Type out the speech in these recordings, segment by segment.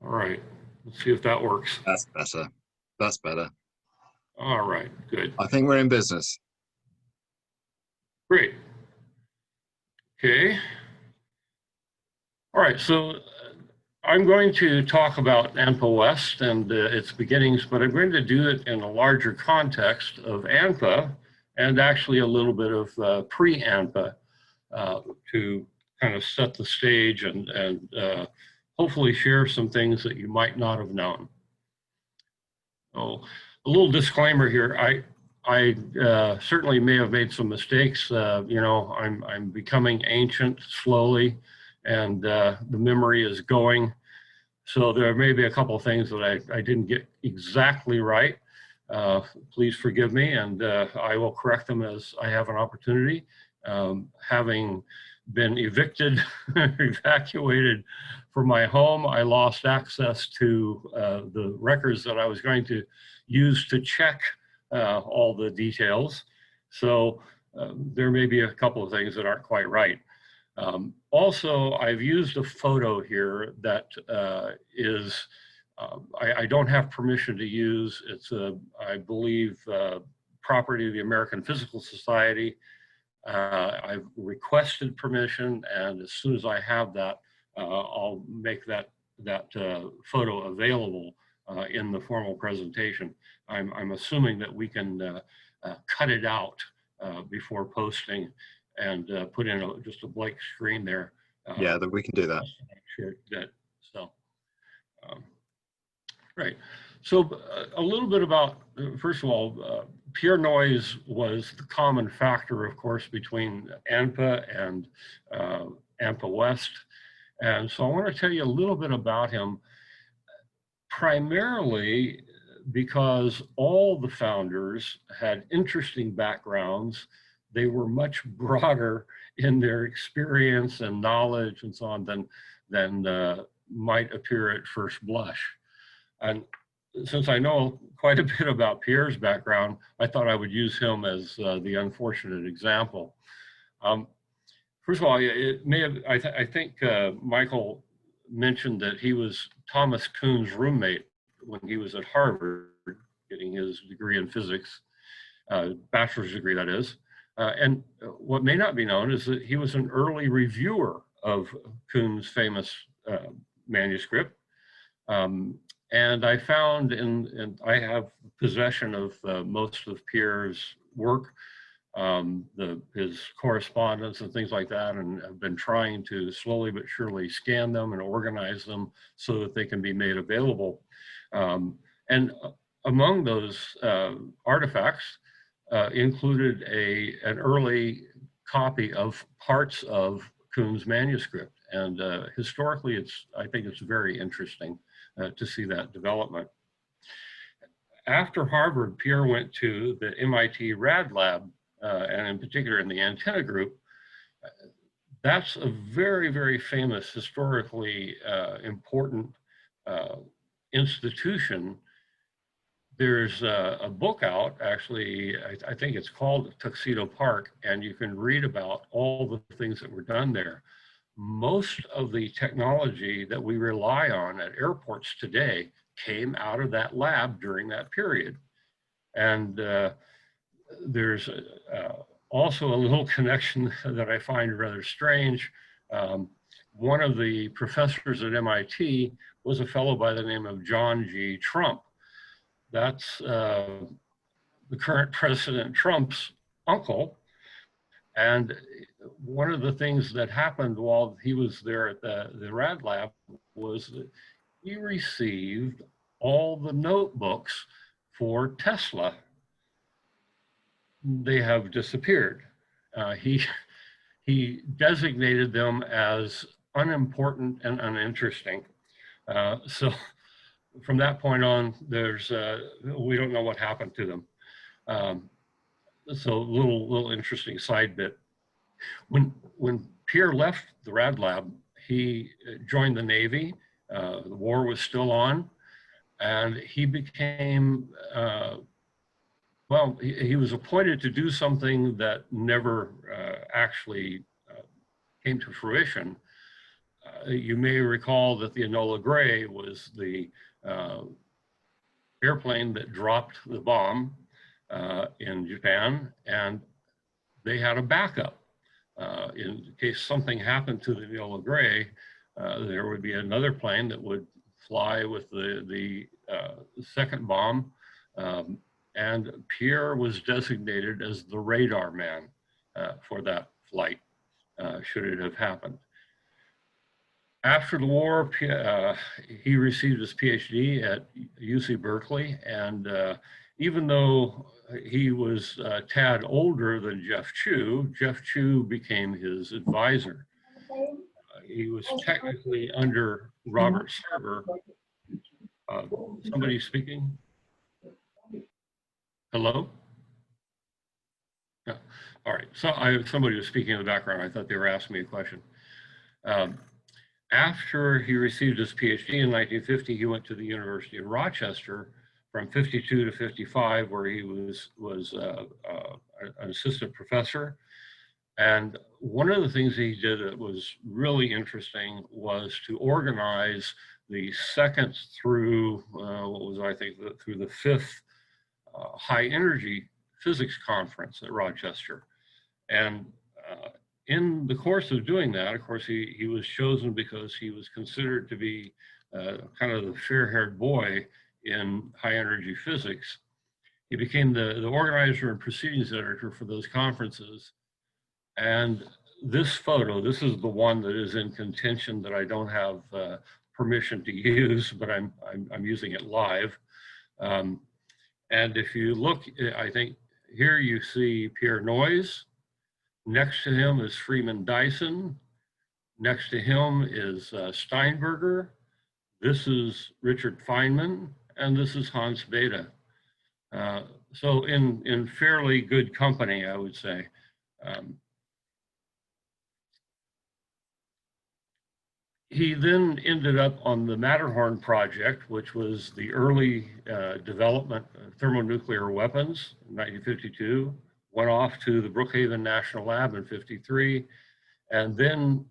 All right, let's see if that works. That's better. That's better. All right, good. I think we're in business. Great. Okay. All right, so I'm going to talk about Anpa West and its beginnings, but I'm going to do it in a larger context of Anpa and actually a little bit of pre-Anpa to kind of set the stage and hopefully share some things that you might not have known. So a little disclaimer here. I certainly may have made some mistakes. You know, I'm becoming ancient slowly, and the memory is going. So there may be a couple of things that I didn't get exactly right. Please forgive me, and I will correct them as I have an opportunity. Having been evicted, evacuated from my home, I lost access to the records that I was going to use to check all the details. So there may be a couple of things that aren't quite right. Also, I've used a photo here that I don't have permission to use. It's I believe, property of the American Physical Society. I've requested permission, and as soon as I have that, I'll make that photo available in the formal presentation. I'm assuming that we can cut it out before posting and put in just a blank screen there. Yeah, that we can do that. So, right. So a little bit about, first of all, pure noise was the common factor, of course, between Anpa and Anpa West. And so I want to tell you a little bit about him, primarily because all the founders had interesting backgrounds. They were much broader in their experience and knowledge and so on than might appear at first blush. And since I know quite a bit about Pierre's background, I thought I would use him as the unfortunate example. First of all, it may have, I think Michael mentioned that he was Thomas Kuhn's roommate when he was at Harvard getting his degree in physics, bachelor's degree that is. And what may not be known is that he was an early reviewer of Kuhn's famous manuscript. And I found and I have possession of most of Pierre's work, his correspondence and things like that, and have been trying to slowly but surely scan them and organize them so that they can be made available. And among those artifacts included an early copy of parts of Kuhn's manuscript. And historically, I think it's very interesting to see that development. After Harvard, Pierre went to the MIT Rad Lab, and in particular in the antenna group. That's a very, very famous, historically important institution. There's a book out, actually, I think it's called Tuxedo Park, and you can read about all the things that were done there. Most of the technology that we rely on at airports today came out of that lab during that period. And there's also a little connection that I find rather strange. One of the professors at MIT was a fellow by the name of John G. Trump. That's the current President Trump's uncle. And one of the things that happened while he was there at the Rad Lab was that he received all the notebooks for Tesla. They have disappeared. He designated them as unimportant and uninteresting. So from that point on, we don't know what happened to them. So a little interesting side bit. When Pierre left the Rad Lab, he joined the Navy. The war was still on, and he became, well, he was appointed to do something that never actually came to fruition. You may recall that the Enola Gray was the airplane that dropped the bomb in Japan, and they had a backup. In case something happened to the Enola Gray, there would be another plane that would fly with the second bomb, and Pierre was designated as the radar man for that flight, should it have happened. After the war, he received his PhD at UC Berkeley, and even though he was a tad older than Jeff Chew became his advisor. He was technically under Robert Server. Somebody speaking? Hello? Yeah. All right. So somebody was speaking in the background. I thought they were asking me a question. After he received his PhD in 1950, he went to the University of Rochester from 52 to 55, where he was an assistant professor. And one of the things he did that was really interesting was to organize the second through, through the fifth high energy physics conference at Rochester. And in the course of doing that, of course, he was chosen because he was considered to be kind of the fair-haired boy in high energy physics. He became the organizer and proceedings editor for those conferences. And this photo, this is the one that is in contention that I don't have permission to use, but I'm using it live. And if you look, I think here you see Pierre Noyes. Next to him is Freeman Dyson. Next to him is Steinberger. This is Richard Feynman, and this is Hans Bethe. So in fairly good company, I would say. He then ended up on the Matterhorn project, which was the early development of thermonuclear weapons in 1952, went off to the Brookhaven National Lab in 53, and then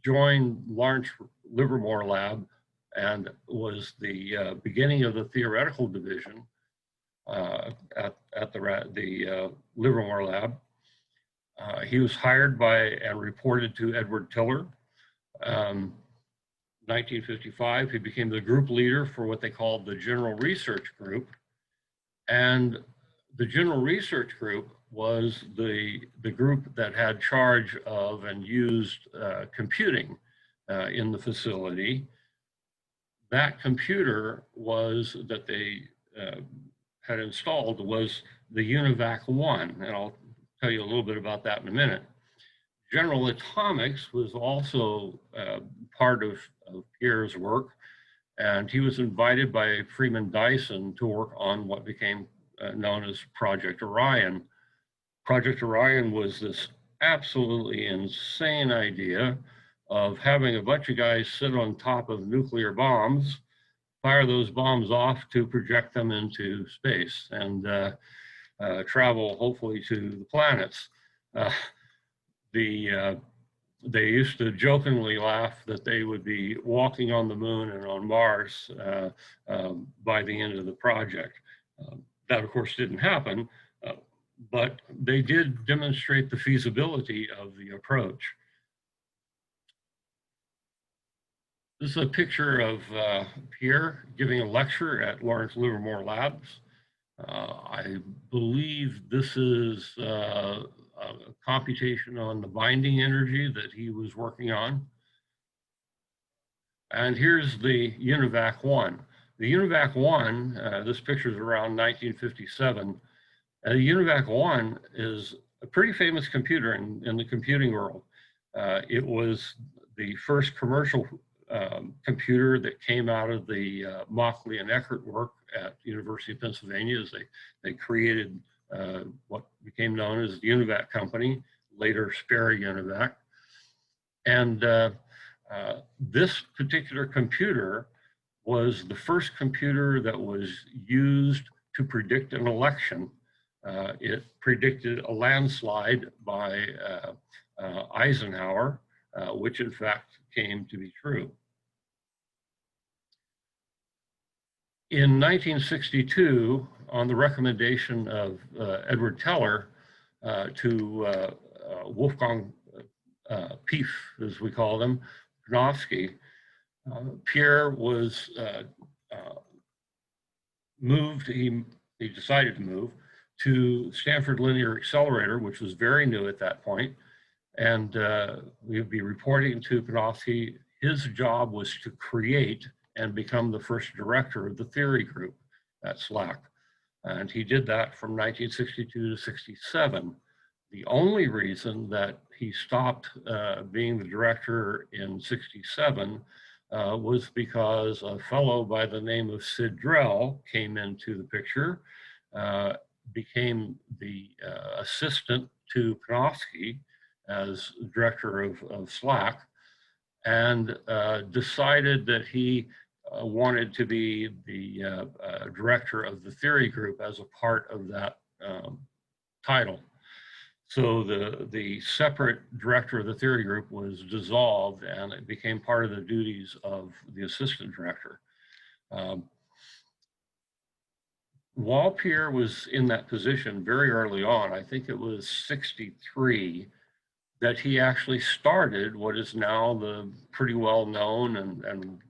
joined Lawrence Livermore Lab and was the beginning of the theoretical division at the Livermore Lab. He was hired by and reported to Edward Tiller. 1955, he became the group leader for what they called the General Research Group. And the General Research Group was the group that had charge of and used computing in the facility. That computer was that they had installed was the UNIVAC 1, and I'll tell you a little bit about that in a minute. General Atomics was also part of Pierre's work, and he was invited by Freeman Dyson to work on what became known as Project Orion. Project Orion was this absolutely insane idea of having a bunch of guys sit on top of nuclear bombs, fire those bombs off to project them into space and travel hopefully to the planets. They used to jokingly laugh that they would be walking on the moon and on Mars by the end of the project. That, of course, didn't happen, but they did demonstrate the feasibility of the approach. This is a picture of Pierre giving a lecture at Lawrence Livermore Labs. I believe this is a computation on the binding energy that he was working on. And here's the UNIVAC 1. The UNIVAC 1, this picture is around 1957. The UNIVAC 1 is a pretty famous computer in the computing world. It was the first commercial computer that came out of the Mauchly and Eckert work at the University of Pennsylvania as they created what became known as the UNIVAC company, later Sperry UNIVAC. And this particular computer was the first computer that was used to predict an election. It predicted a landslide by Eisenhower, which in fact came to be true. In 1962, on the recommendation of Edward Teller to Wolfgang Pief, as we call him, Panofsky, Pierre was moved, he decided to move to Stanford Linear Accelerator, which was very new at that point. And we would be reporting to Panofsky. His job was to create and become the first director of the theory group at SLAC. And he did that from 1962 to 67. The only reason that he stopped being the director in 67 was because a fellow by the name of Sid Drell came into the picture, became the assistant to Panofsky as director of SLAC, and decided that he wanted to be the director of the theory group as a part of that title. So the separate director of the theory group was dissolved, and it became part of the duties of the assistant director. While Pierre was in that position very early on, I think it was 63, that he actually started what is now the pretty well known and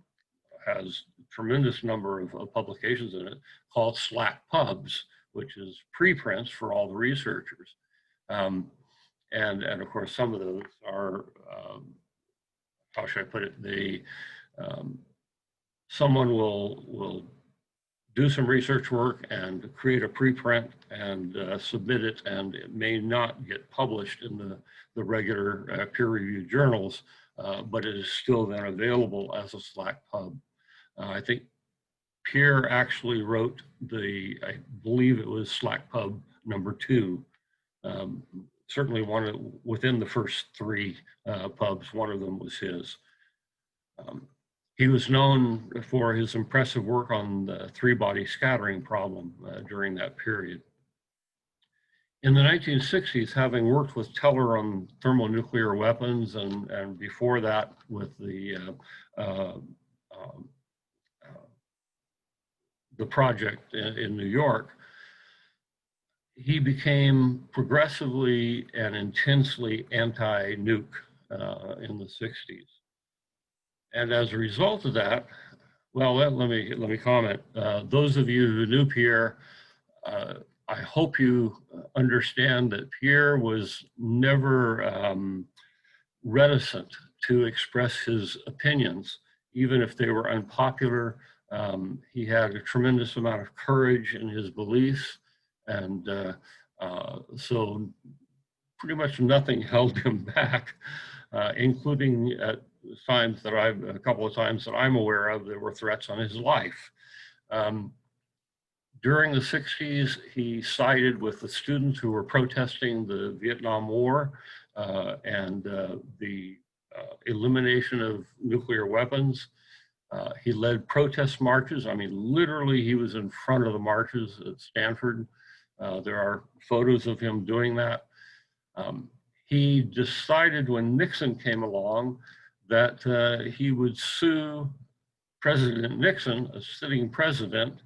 has a tremendous number of publications in it, called SLAC Pubs, which is preprints for all the researchers. And of course, some of those are, how should I put it, someone will do some research work and create a preprint and submit it, and it may not get published in the regular peer-reviewed journals, but it is still then available as a SLAC pub. I think Pierre actually wrote I believe it was SLAC pub #2. Certainly within the first 3 pubs, one of them was his. He was known for his impressive work on the 3-body scattering problem during that period. In the 1960s, having worked with Teller on thermonuclear weapons and before that with the project in New York, he became progressively and intensely anti-nuke in the 60s. And as a result of that, well, let me comment. Those of you who knew Pierre, I hope you understand that Pierre was never reticent to express his opinions, even if they were unpopular. He had a tremendous amount of courage in his beliefs, and so pretty much nothing held him back, including at times that a couple of times that I'm aware of, there were threats on his life. During the 60s, he sided with the students who were protesting the Vietnam War and the elimination of nuclear weapons. He led protest marches. I mean, literally, he was in front of the marches at Stanford. There are photos of him doing that. He decided when Nixon came along that he would sue President Nixon, a sitting president,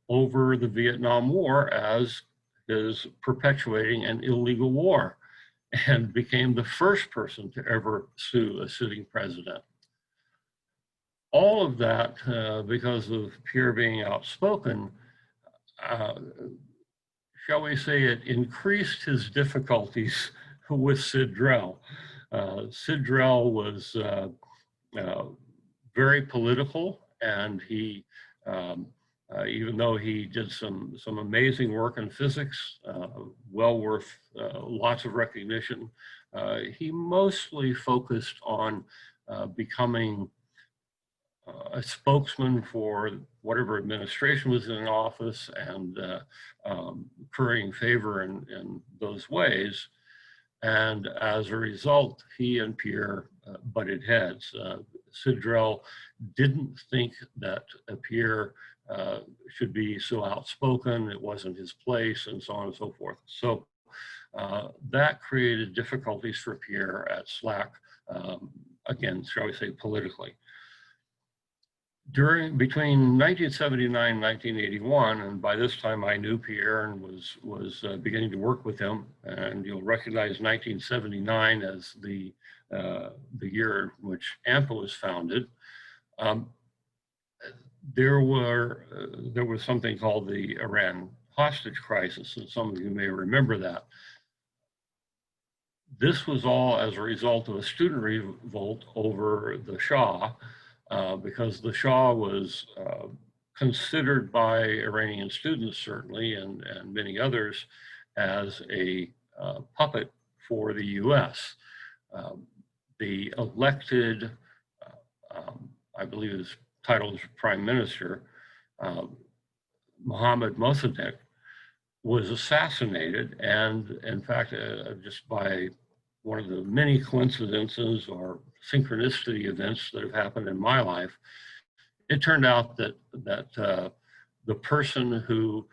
over the Vietnam War as is perpetuating an illegal war, and became the first person to ever sue a sitting president. All of that because of Pierre being outspoken, shall we say, it increased his difficulties with Sid Drell. Sid Drell was very political, and he, even though he did some amazing work in physics, well worth lots of recognition, he mostly focused on becoming a spokesman for whatever administration was in office and currying favor in those ways. And as a result, he and Pierre butted heads. Sid Drell didn't think that Pierre should be so outspoken, it wasn't his place, and so on and so forth. So that created difficulties for Pierre at SLAC again, shall we say, politically. Between 1979 and 1981, and by this time I knew Pierre and was beginning to work with him, and you'll recognize 1979 as the year in which Anpa was founded. There was something called the Iran hostage crisis, and some of you may remember that. This was all as a result of a student revolt over the Shah, because the Shah was considered by Iranian students, certainly, and many others, as a puppet for the US. The elected, I believe his title is Prime Minister, Mohammad Mossadegh, was assassinated, and in fact, just by one of the many coincidences or synchronicity events that have happened in my life, it turned out that the person who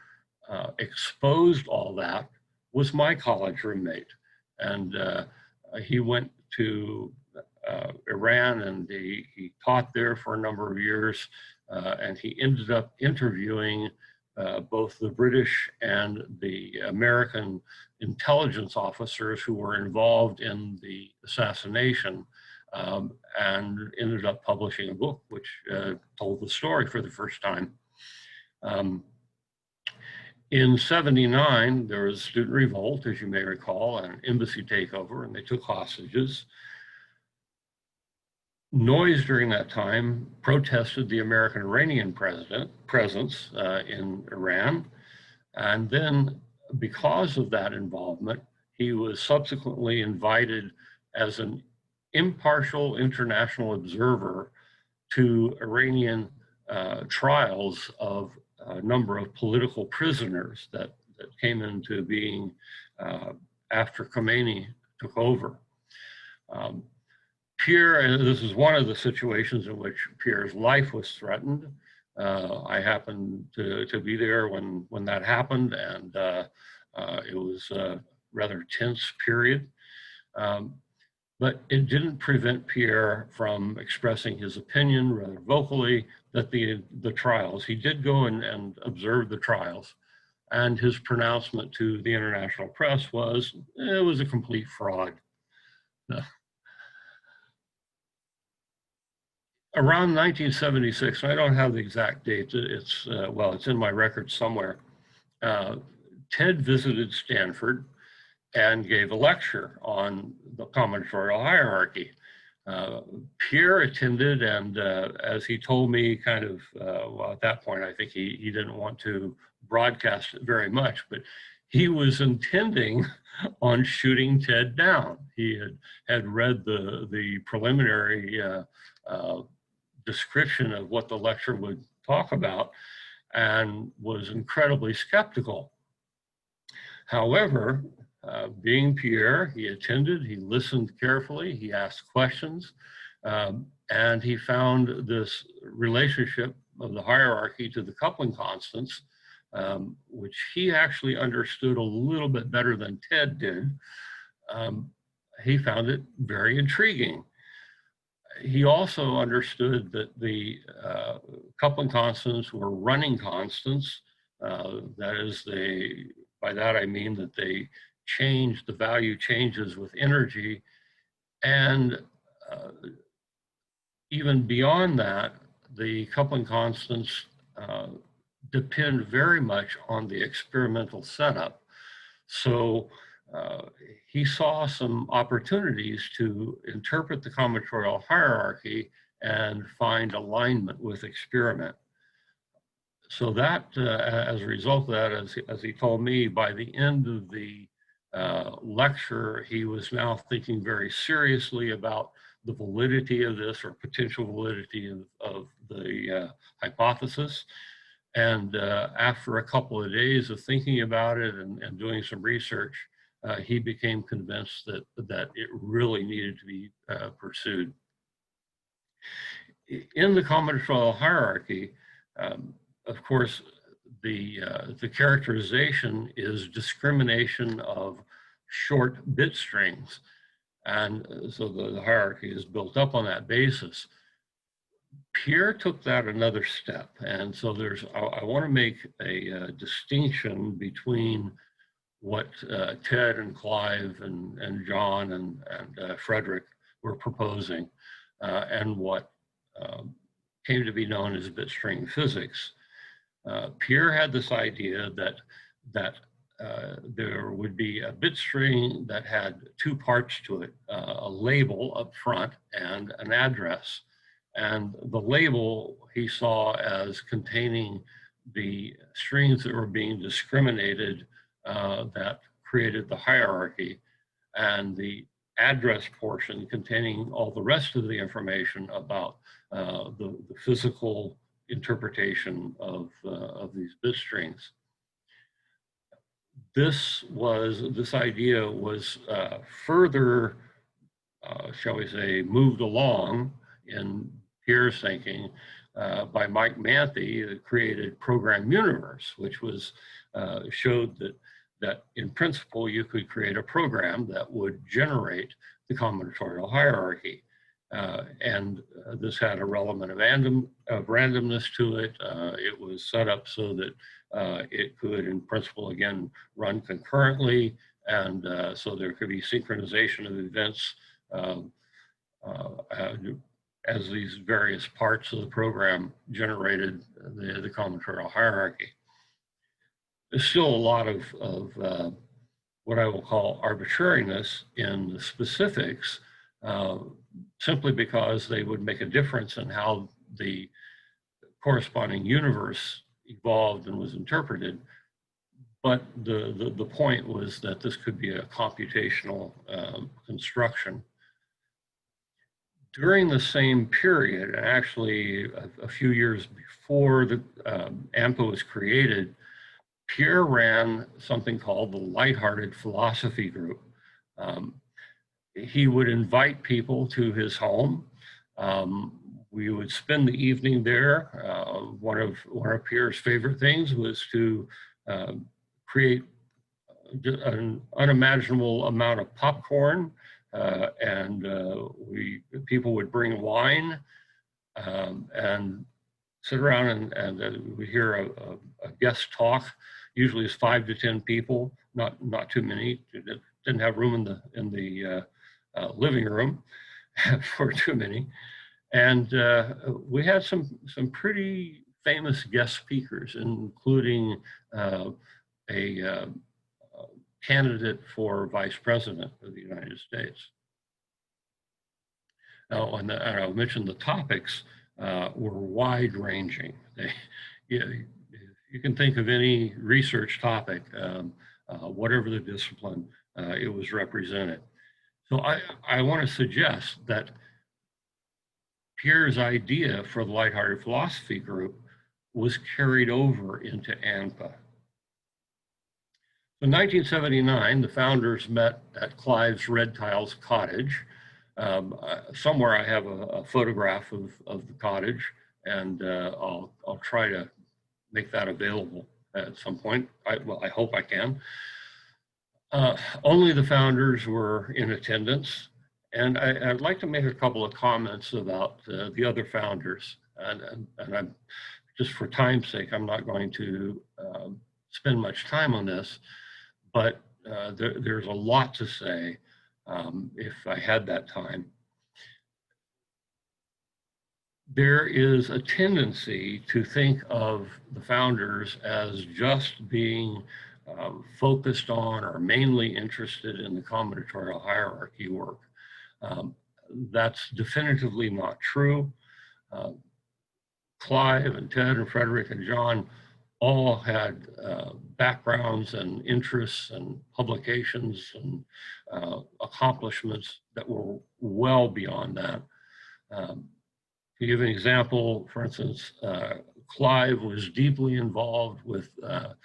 exposed all that was my college roommate, and he went to Iran, and he taught there for a number of years, and he ended up interviewing both the British and the American intelligence officers who were involved in the assassination, and ended up publishing a book which told the story for the first time. In '79, there was a student revolt, as you may recall, an embassy takeover, and they took hostages. Noise during that time protested the American-Iranian presence in Iran. And then because of that involvement, he was subsequently invited as an impartial international observer to Iranian trials of a number of political prisoners that came into being after Khomeini took over. Pierre, and this is one of the situations in which Pierre's life was threatened. I happened to be there when that happened, and it was a rather tense period. But it didn't prevent Pierre from expressing his opinion rather vocally that the trials, he did go and observe the trials, and his pronouncement to the international press was, it was a complete fraud. Around 1976, I don't have the exact date, it's in my records somewhere, Ted visited Stanford and gave a lecture on the combinatorial hierarchy. Pierre attended, and as he told me kind of, at that point, I think he didn't want to broadcast it very much, but he was intending on shooting Ted down. He had read the preliminary description of what the lecture would talk about and was incredibly skeptical. However, being Pierre, he attended, he listened carefully, he asked questions, and he found this relationship of the hierarchy to the coupling constants, which he actually understood a little bit better than Ted did. He found it very intriguing. He also understood that the coupling constants were running constants. That is, by that I mean that they change, the value changes with energy. And even beyond that, the coupling constants depend very much on the experimental setup. So he saw some opportunities to interpret the combinatorial hierarchy and find alignment with experiment. So that, as a result of that, as he told me, by the end of the lecture, he was now thinking very seriously about the validity of this, or potential validity of the hypothesis. And after a couple of days of thinking about it and doing some research, he became convinced that it really needed to be pursued. In the combinatorial hierarchy, of course, the characterization is discrimination of short bit strings. And so the hierarchy is built up on that basis. Pierre took that another step. And so I want to make a distinction between what Ted and Clive and John and Frederick were proposing and what um, came to be known as bitstring physics. Pierre had this idea that there would be a bit string that had two parts to it, a label up front and an address. And the label he saw as containing the strings that were being discriminated that created the hierarchy, and the address portion containing all the rest of the information about the physical interpretation of these bit strings. This idea was further, shall we say, moved along in Pierre's thinking by Mike Manthey, who created Program Universe, which was showed that in principle you could create a program that would generate the combinatorial hierarchy. This had a element of randomness to it. It was set up so that it could, in principle, again, run concurrently, and so there could be synchronization of events as these various parts of the program generated the combinatorial hierarchy. There's still a lot of what I will call arbitrariness in the specifics, simply because they would make a difference in how the corresponding universe evolved and was interpreted. But the point was that this could be a computational construction. During the same period, and actually a few years before the Anpa was created, Pierre ran something called the Lighthearted Philosophy Group. He would invite people to his home. We would spend the evening there. One of Pierre's favorite things was to create an unimaginable amount of popcorn, and people would bring wine and sit around and we hear a guest talk. Usually it's 5 to 10 people, not too many. Didn't have room in the living room for too many. And we had some pretty famous guest speakers, including a candidate for vice president of the United States. Now, and I mentioned the topics were wide ranging. You can think of any research topic, whatever the discipline, it was represented. So I want to suggest that Pierre's idea for the Lighthearted Philosophy Group was carried over into Anpa. In 1979, the founders met at Clive's Red Tiles cottage. Somewhere I have a photograph of the cottage, and I'll try to make that available at some point. I hope I can. Only the founders were in attendance, and I'd like to make a couple of comments about the other founders. And I'm just for time's sake, I'm not going to spend much time on this, but there's a lot to say if I had that time. There is a tendency to think of the founders as just being focused on or mainly interested in the combinatorial hierarchy work. That's definitively not true. Clive and Ted and Frederick and John all had backgrounds and interests and publications and accomplishments that were well beyond that. To give an example, for instance, Clive was deeply involved with the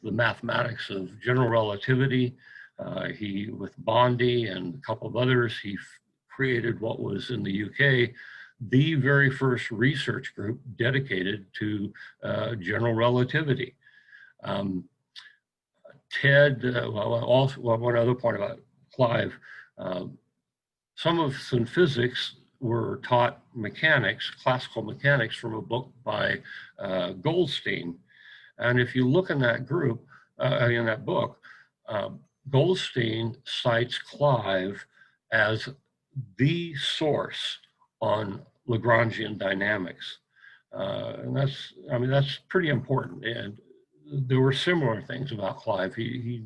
mathematics of general relativity. With Bondi and a couple of others, he created what was in the UK the very first research group dedicated to general relativity. Ted, one other point about Clive, Some of us in physics were taught mechanics, classical mechanics, from a book by Goldstein. And if you look in that group, in that book, uh, Goldstein cites Clive as the source on Lagrangian dynamics. And that's pretty important. And there were similar things about Clive. He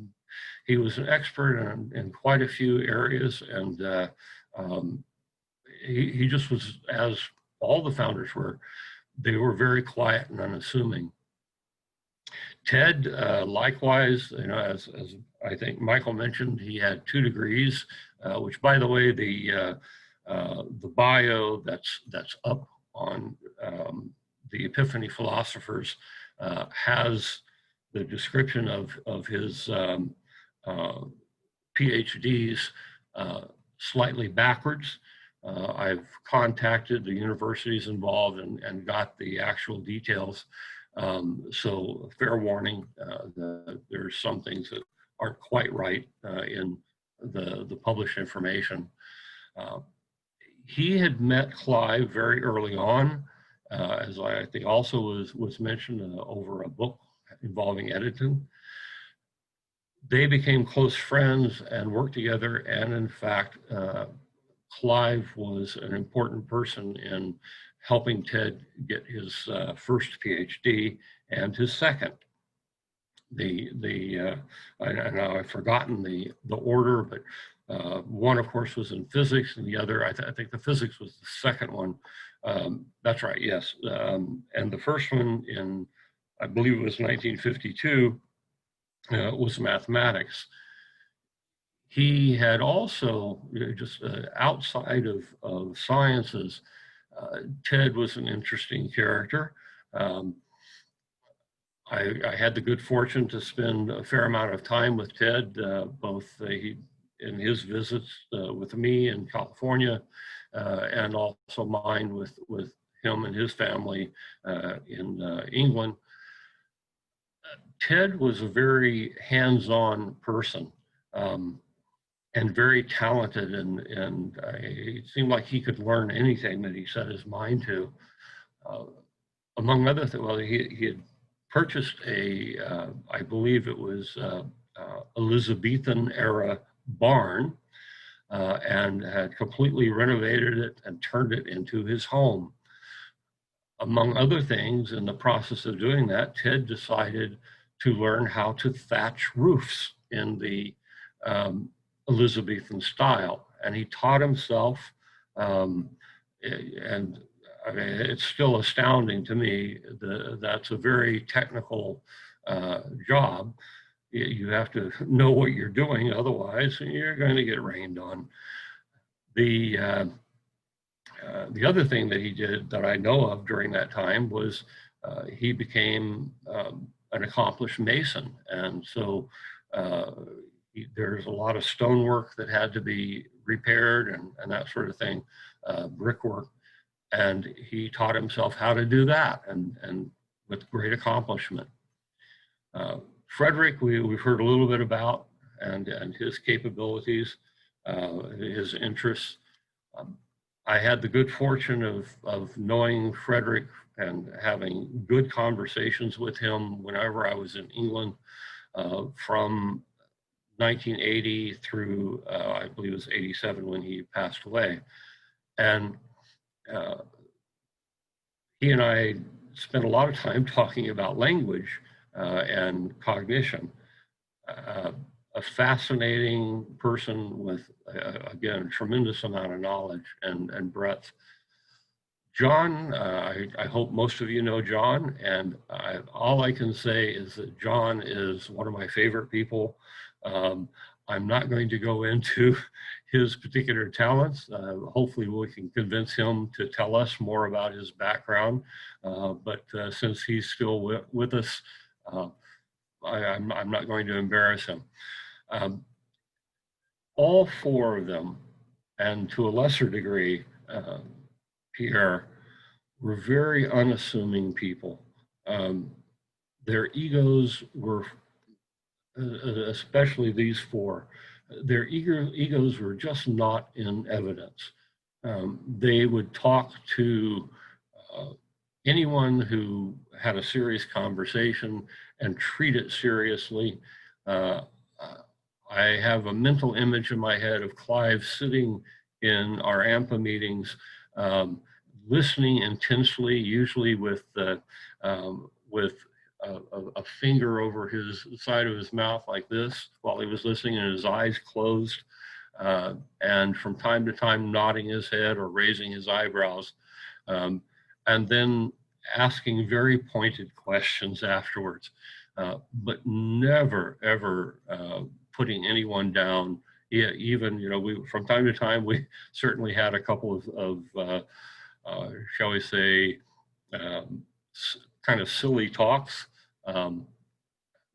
was an expert in quite a few areas, and um, he just was, as all the founders were, they were very quiet and unassuming. Ted, likewise, as I think Michael mentioned, he had 2 degrees, which, by the way, the bio that's up on the Epiphany Philosophers has the description of his PhDs slightly backwards. I've contacted the universities involved and got the actual details. So fair warning, there's some things that aren't quite right in the published information. Uh, he had met Clive very early on, as I think also was mentioned over a book involving editing. They became close friends and worked together. And in fact, Clive was an important person in helping Ted get his first PhD and his second. Now I've forgotten the order, but one, of course, was in physics, and the other, I think the physics was the second one. That's right, yes. And the first one in, I believe it was 1952, was mathematics. He had also, just outside of sciences, Ted was an interesting character. I had the good fortune to spend a fair amount of time with Ted, both in his visits with me in California, and also mine with him and his family in England. Ted was a very hands-on person. And very talented, and it seemed like he could learn anything that he set his mind to. Among other things, well, he had purchased I believe it was Elizabethan era barn, and had completely renovated it and turned it into his home. Among other things, in the process of doing that, Ted decided to learn how to thatch roofs in the Elizabethan style, and he taught himself, and I mean, it's still astounding to me that that's a very technical job. You have to know what you're doing, otherwise you're going to get rained on. The other thing that he did that I know of during that time was he became an accomplished mason, and so there's a lot of stonework that had to be repaired and that sort of thing, brickwork, and he taught himself how to do that, and with great accomplishment. Frederick, we've heard a little bit about, and his capabilities, his interests. I had the good fortune of knowing Frederick and having good conversations with him whenever I was in England, from 1980 through, I believe it was 87 when he passed away. And he and I spent a lot of time talking about language and cognition. A fascinating person with, again, a tremendous amount of knowledge and breadth. John, I hope most of you know John, and all I can say is that John is one of my favorite people. I'm not going to go into his particular talents. Hopefully we can convince him to tell us more about his background, but since he's still with us, I'm not going to embarrass him. All 4 of them, and to a lesser degree, Pierre, were very unassuming people. Their egos were, especially these 4, their egos were just not in evidence. They would talk to anyone who had a serious conversation and treat it seriously. Uh, I have a mental image in my head of Clive sitting in our AMPA meetings, listening intensely, usually with a finger over his side of his mouth like this while he was listening, and his eyes closed, and from time to time nodding his head or raising his eyebrows, and then asking very pointed questions afterwards, but never ever putting anyone down. Yeah, even, we, from time to time, we certainly had a couple of shall we say, um, kind of silly talks. Um,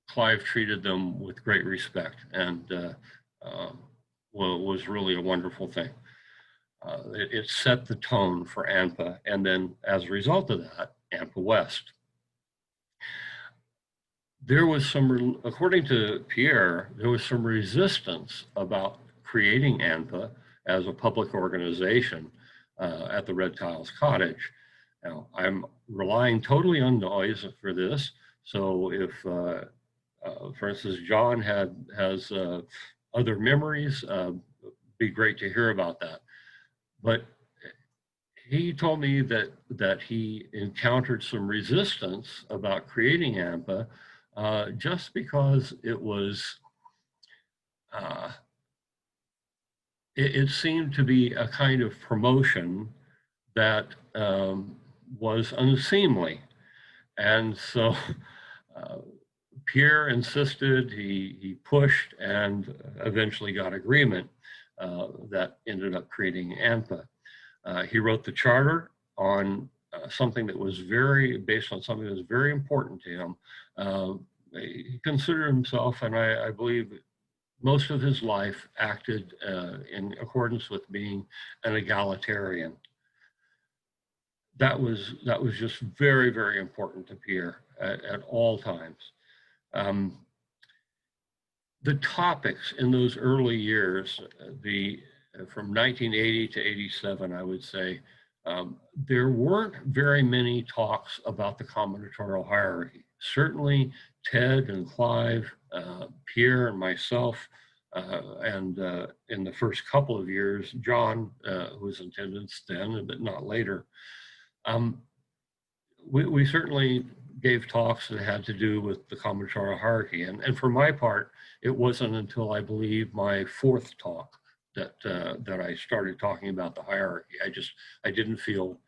Clive treated them with great respect, and was really a wonderful thing. It set the tone for Anpa, and then as a result of that, Anpa West. There was some, according to Pierre, there was some resistance about creating Anpa as a public organization at the Red Tiles Cottage. Now, I'm relying totally on noise for this. So if, for instance, John has other memories, be great to hear about that. But he told me that he encountered some resistance about creating AMPA, just because uh, it seemed to be a kind of promotion that was unseemly. And so uh, Pierre insisted, he pushed, and eventually got agreement that ended up creating AMPA. He wrote the charter on something that was based on something that was very important to him. He considered himself, and I believe most of his life, acted in accordance with being an egalitarian. That was just very, very important to Pierre at all times. Um, the topics in those early years, from 1980 to 87, I would say, there weren't very many talks about the combinatorial hierarchy. Certainly Ted and Clive, Pierre and myself, and in the first couple of years, John, who was in attendance then, but not later. We certainly gave talks that had to do with the combinatorial hierarchy. And for my part, it wasn't until, I believe, my fourth talk that I started talking about the hierarchy. I didn't feel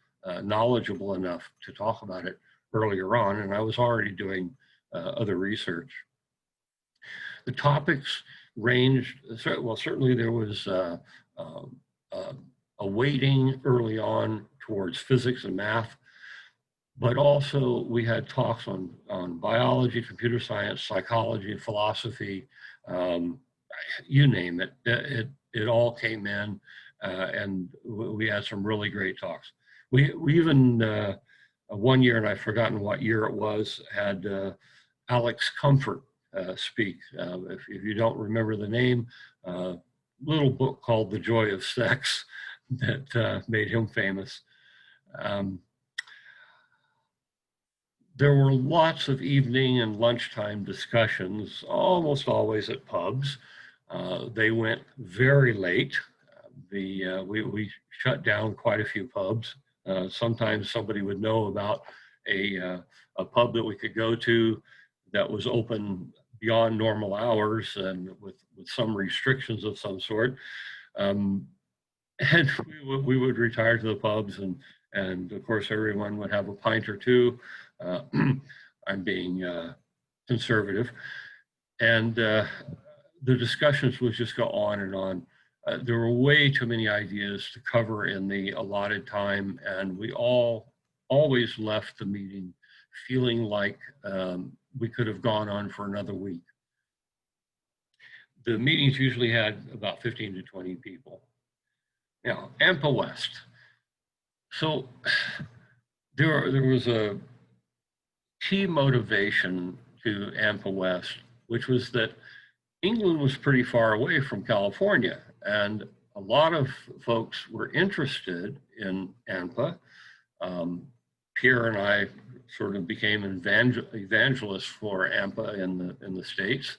knowledgeable enough to talk about it earlier on, and I was already doing other research. The topics ranged, well, certainly there was a weighting early on towards physics and math, but also we had talks on biology, computer science, psychology, philosophy, you name it. It all came in, and we had some really great talks. We even, one year, and I've forgotten what year it was, had Alex Comfort speak. If you don't remember the name, little book called The Joy of Sex that made him famous. There were lots of evening and lunchtime discussions, almost always at pubs. They went very late. We shut down quite a few pubs. Sometimes somebody would know about a pub that we could go to that was open beyond normal hours and with some restrictions of some sort. And we would retire to the pubs, and of course everyone would have a pint or two. I'm being conservative. And the discussions would just go on and on. There were way too many ideas to cover in the allotted time, and we always left the meeting feeling like we could have gone on for another week. The meetings usually had about 15 to 20 people. Now, Anpa West. So there was a key motivation to Anpa West, which was that England was pretty far away from California, and a lot of folks were interested in Anpa. Um, Pierre and I sort of became evangelists for Anpa in the States.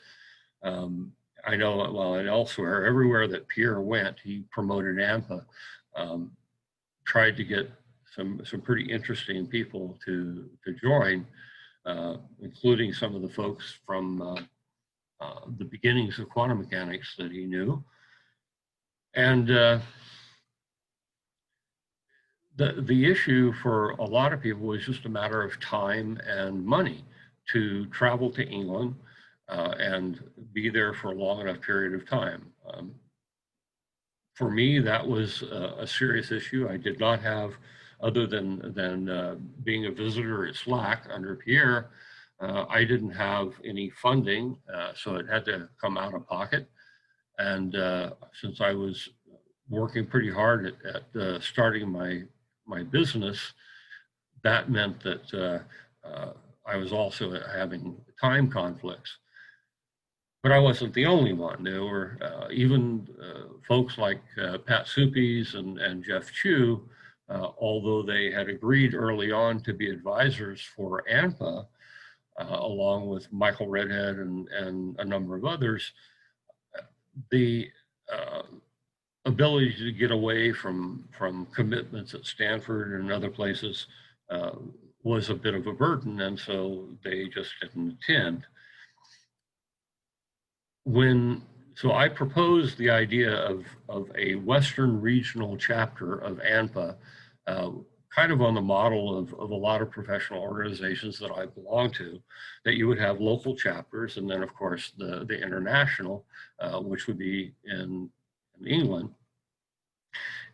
Um, I know, well, and elsewhere, everywhere that Pierre went, he promoted Anpa. Um, Tried to get some pretty interesting people to join, including some of the folks from the beginnings of quantum mechanics that he knew. And the issue for a lot of people was just a matter of time and money to travel to England and be there for a long enough period of time. For me, that was a serious issue. I did not have, other than being a visitor at SLAC under Pierre, I didn't have any funding, so it had to come out of pocket. And since I was working pretty hard at starting my business, that meant that I was also having time conflicts. But I wasn't the only one. There were even folks like Pat Suppies and Jeff Chu, although they had agreed early on to be advisors for ANPA, along with Michael Redhead and a number of others, the ability to get away from commitments at Stanford and other places was a bit of a burden, and so they just didn't attend. So I proposed the idea of a Western regional chapter of ANPA, kind of on the model of a lot of professional organizations that I belong to, that you would have local chapters, and then of course the international, which would be in England.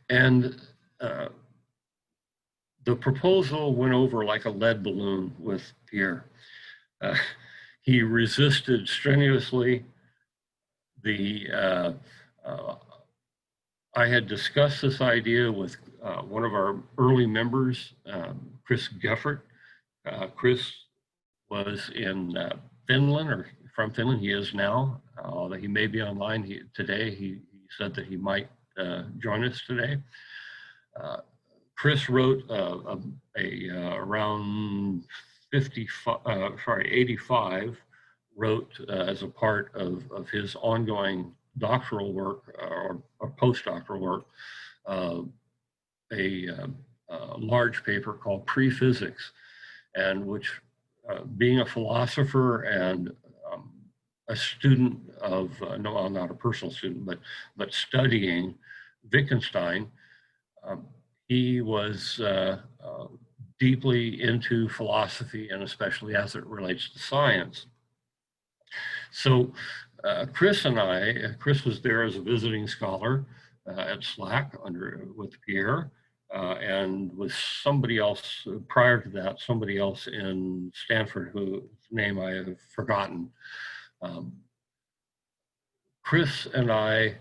And the proposal went over like a lead balloon with Pierre. He resisted strenuously. I had discussed this idea with one of our early members, Chris Geffert. Chris was in Finland, or from Finland. He is now, although he may be online today. He said that he might join us today. Chris wrote around 85, wrote as a part of his ongoing doctoral work or postdoctoral work, a large paper called Pre-Physics, and which, being a philosopher and a student of, no, I'm not a personal student, but studying Wittgenstein, he was deeply into philosophy, and especially as it relates to science. So Chris and I, Chris was there as a visiting scholar at SLAC with Pierre, and with somebody else prior to that, somebody else in Stanford whose name I have forgotten. Chris and I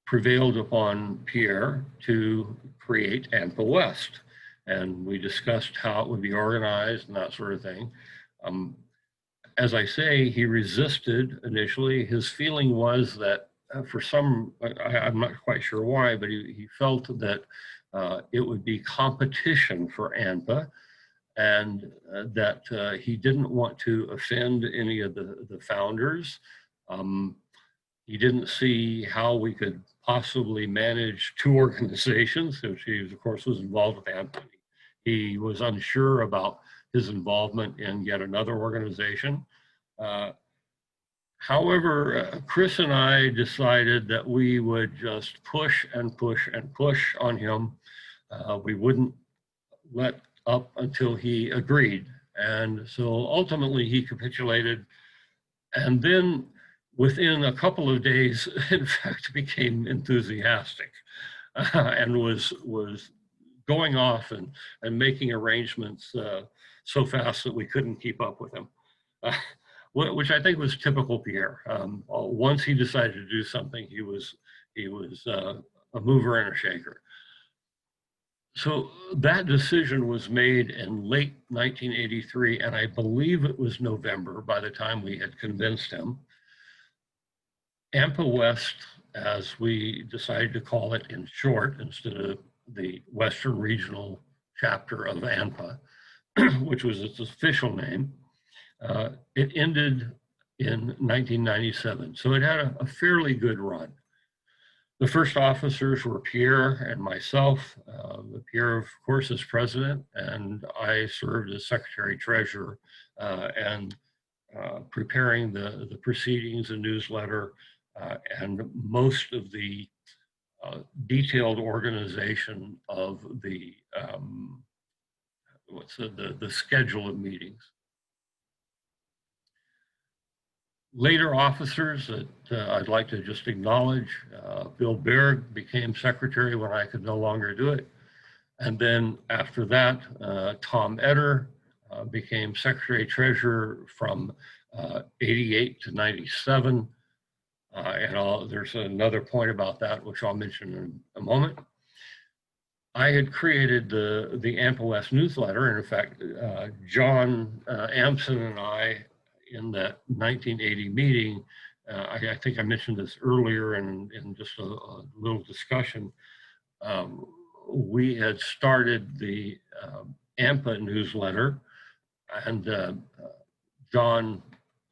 prevailed upon Pierre to create ANPA West, and we discussed how it would be organized and that sort of thing. As I say, he resisted initially. His feeling was that for some, I'm not quite sure why, but he felt that it would be competition for ANPA, and that he didn't want to offend any of the founders. He didn't see how we could possibly manage two organizations, which he, of course, was involved with ANPA. He was unsure about his involvement in yet another organization. However, Chris and I decided that we would just push and push and push on him. We wouldn't let up until he agreed. And so ultimately he capitulated, and then within a couple of days, in fact, became enthusiastic and was going off and making arrangements so fast that we couldn't keep up with him, which I think was typical Pierre. Once he decided to do something, he was a mover and a shaker. So that decision was made in late 1983, and I believe it was November by the time we had convinced him. Anpa West, as we decided to call it in short, instead of the Western Regional Chapter of Anpa, which was its official name, it ended in 1997. So it had a fairly good run. The first officers were Pierre and myself. Pierre, of course, is president, and I served as secretary treasurer and preparing the proceedings and newsletter and most of the detailed organization of the the schedule of meetings. Later officers that I'd like to just acknowledge, Bill Berg became secretary when I could no longer do it. And then after that, Tom Etter became secretary treasurer from 88 to 97. There's another point about that, which I'll mention in a moment. I had created the Anpa West newsletter. And in fact, John Amson and I, in that 1980 meeting, I think I mentioned this earlier in just a little discussion, we had started the Anpa newsletter, and John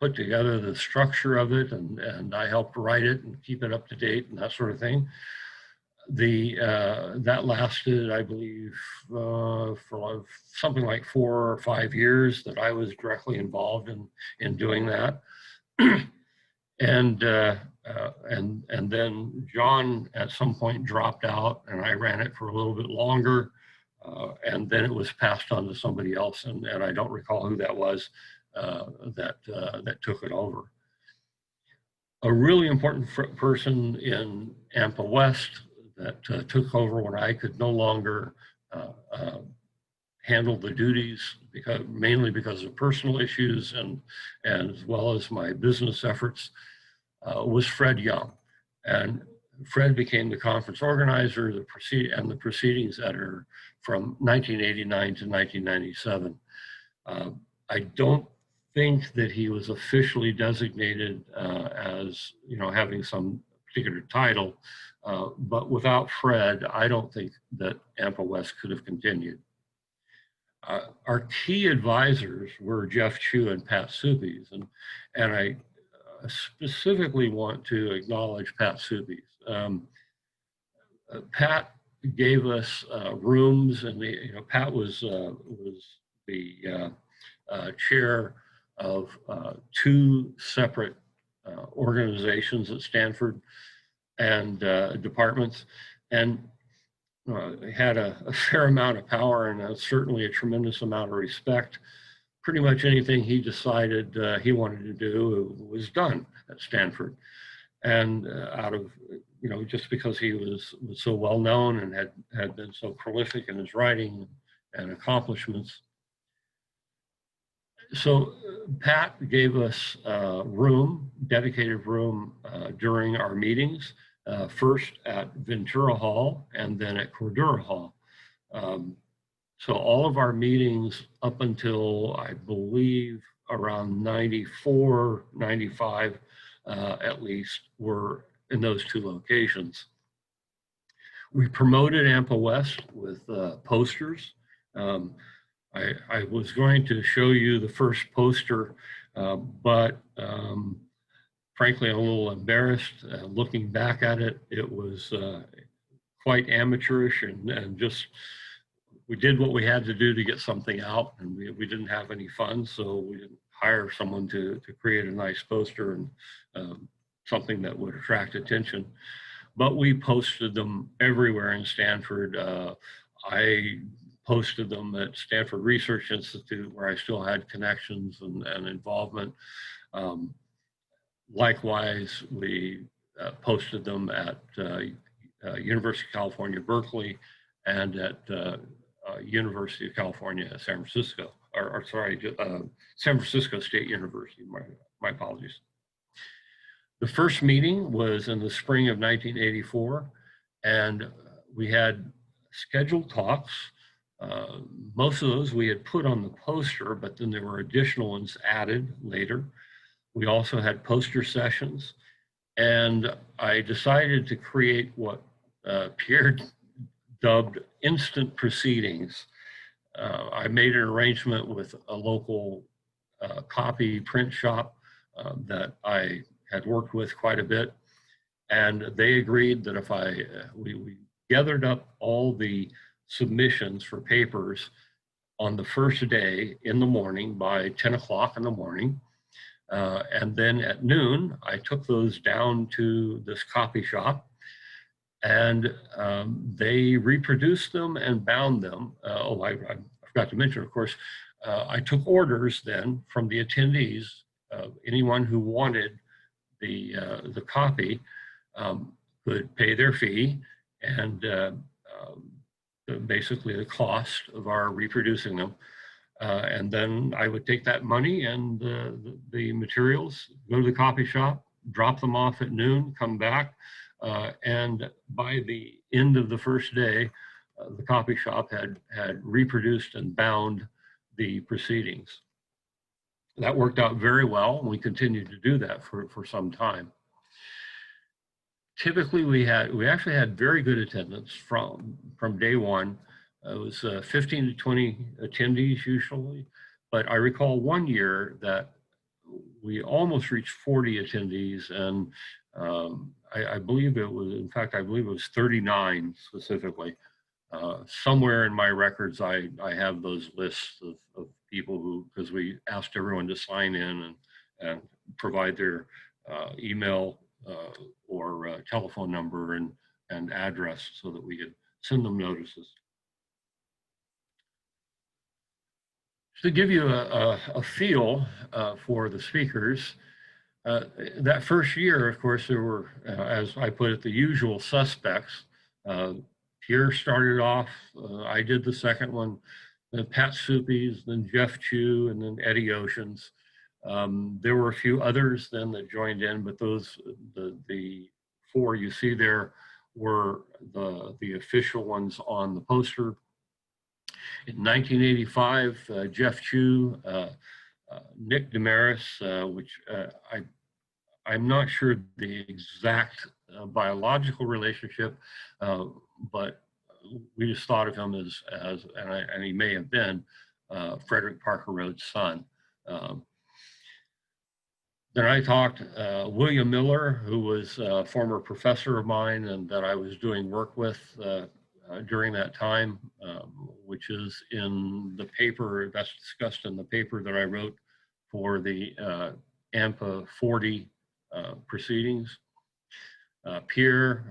put together the structure of it, and I helped write it and keep it up to date and that sort of thing. That lasted, I believe, for something like 4 or 5 years that I was directly involved in doing that. And then John at some point dropped out, and I ran it for a little bit longer, and then it was passed on to somebody else, and I don't recall who that was that took it over. A really important person in Anpa West that took over when I could no longer handle the duties, mainly because of personal issues and as well as my business efforts, was Fred Young. And Fred became the conference organizer, and the proceedings editor from 1989 to 1997. I don't think that he was officially designated as, having some particular title, but without Fred, I don't think that Anpa West could have continued. Our key advisors were Jeff Chu and Pat Suppies, and I specifically want to acknowledge Pat Suppies. Pat gave us rooms, and Pat was the chair of 2 separate organizations at Stanford and departments, and had a fair amount of power and certainly a tremendous amount of respect. Pretty much anything he decided he wanted to do was done at Stanford. And out of, just because he was so well known and had been so prolific in his writing and accomplishments. So Pat gave us dedicated room during our meetings, first at Ventura Hall and then at Cordura Hall. So all of our meetings up until, I believe, around 94, 95 at least, were in those 2 locations. We promoted Anpa West with posters. I was going to show you the first poster, but frankly, I'm a little embarrassed. Looking back at it, it was quite amateurish and just, we did what we had to do to get something out, and we didn't have any funds, so we didn't hire someone to create a nice poster and something that would attract attention. But we posted them everywhere in Stanford. I posted them at Stanford Research Institute, where I still had connections and involvement. Likewise, we posted them at University of California, Berkeley, and at University of California, San Francisco, San Francisco State University, my apologies. The first meeting was in the spring of 1984, and we had scheduled talks. Most of those we had put on the poster, but then there were additional ones added later. We also had poster sessions, And I decided to create what Pierre dubbed instant proceedings. I made an arrangement with a local copy print shop that I had worked with quite a bit. And they agreed that if we gathered up all the submissions for papers on the first day in the morning by 10 o'clock in the morning. And then at noon, I took those down to this copy shop, and they reproduced them and bound them. I forgot to mention, of course, I took orders then from the attendees, anyone who wanted the copy could pay their fee, and basically the cost of our reproducing them. And then I would take that money and the materials, go to the copy shop, drop them off at noon, come back. And by the end of the first day, the copy shop had reproduced and bound the proceedings. That worked out very well, and we continued to do that for some time. Typically, we actually had very good attendance from day one. It was 15 to 20 attendees usually, but I recall one year that we almost reached 40 attendees, and I believe it was, in fact, I believe it was 39 specifically. Somewhere in my records, I have those lists of people who, because we asked everyone to sign in and provide their email or telephone number and address so that we could send them notices. To give you a feel for the speakers, that first year, of course, there were, as I put it, the usual suspects. Pierre started off, I did the second one, then Pat Suppies, then Jeff Chu, and then Eddie Oceans. There were a few others then that joined in, but those, the four you see there were the official ones on the poster. In 1985, Jeff Chu, Nick Damaris, which I'm not sure the exact biological relationship, but we just thought of him as and he may have been Frederick Parker Rhodes' son. Then I talked William Miller, who was a former professor of mine and that I was doing work with during that time, which is in the paper that's discussed in the paper that I wrote for the Anpa 40 proceedings. Pierre,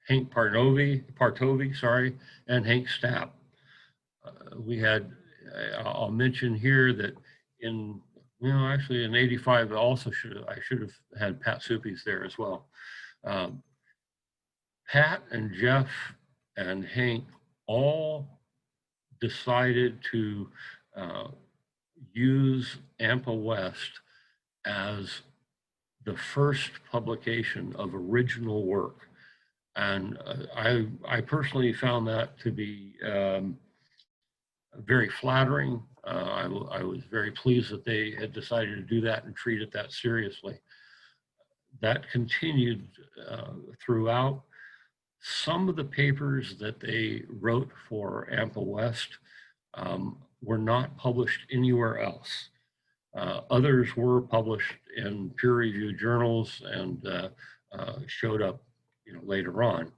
Hank Partovi, sorry, and Hank Stapp. We had, I'll mention here that actually in '85, I should have had Pat Suppies there as well. Pat and Jeff and Hank all decided to use Anpa West as the first publication of original work. And I personally found that to be very flattering. I was very pleased that they had decided to do that and treat it that seriously. That continued throughout. Some of the papers that they wrote for Anpa West were not published anywhere else. Others were published in peer-reviewed journals and showed up, later on,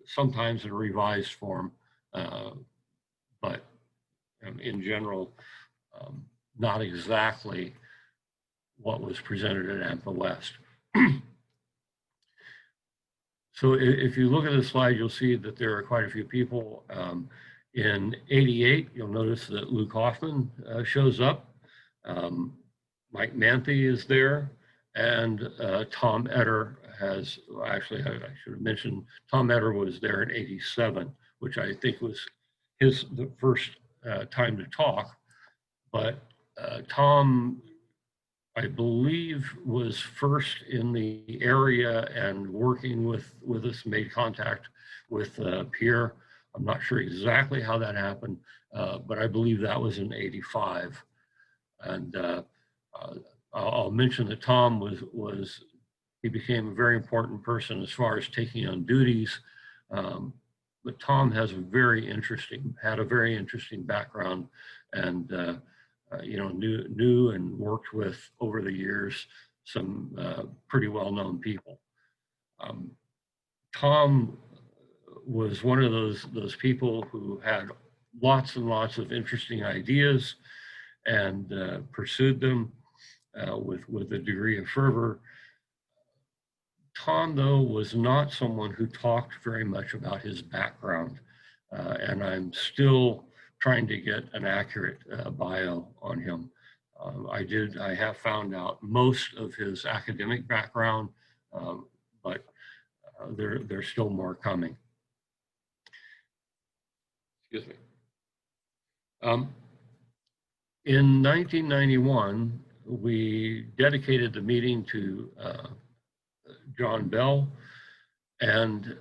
sometimes in a revised form, but in general, not exactly what was presented at Anpa West. So if you look at this slide, you'll see that there are quite a few people. In '88, you'll notice that Luke Hoffman shows up. Mike Manthe is there, and Tom Etter has, actually, I should have mentioned, Tom Etter was there in '87, which I think was the first time to talk. But Tom, I believe, was first in the area and working with us, made contact with Pierre. I'm not sure exactly how that happened, but I believe that was in '85. And I'll mention that Tom he became a very important person as far as taking on duties. But Tom had a very interesting background, and knew and worked with over the years some pretty well-known people. Tom was one of those people who had lots and lots of interesting ideas and pursued them with a degree of fervor. Tom, though, was not someone who talked very much about his background, and I'm still trying to get an accurate bio on him. I have found out most of his academic background, but there's still more coming. Excuse me. In 1991, we dedicated the meeting to John Bell, and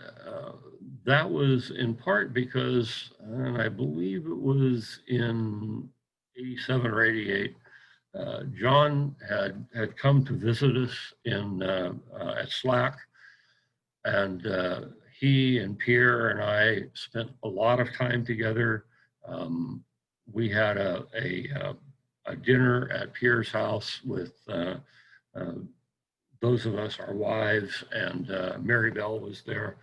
that was in part because, and I believe it was in 87 or 88, John had come to visit us at SLAC, and he and Pierre and I spent a lot of time together. We had a dinner at Pierre's house with those of us, our wives, and Mary Bell was there.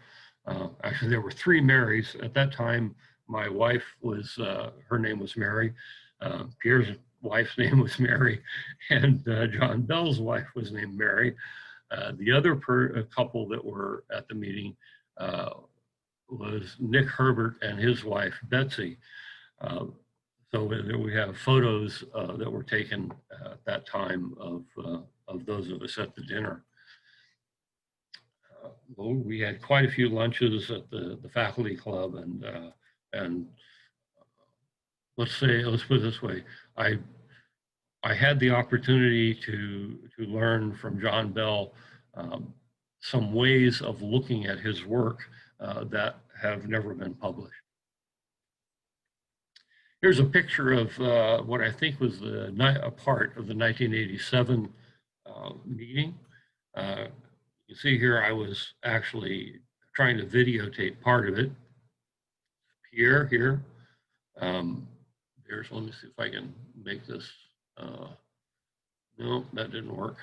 Actually, there were 3 Marys. At that time, my wife was, her name was Mary. Pierre's wife's name was Mary, and John Bell's wife was named Mary. The other couple that were at the meeting was Nick Herbert and his wife, Betsy. So we have photos that were taken at that time of those of us at the dinner. Well, we had quite a few lunches at the faculty club, and let's put it this way, I had the opportunity to learn from John Bell some ways of looking at his work that have never been published. Here's a picture of what I think was a part of the 1987 meeting. You see here, I was actually trying to videotape part of it. Pierre here. Let me see if I can make this. No, that didn't work.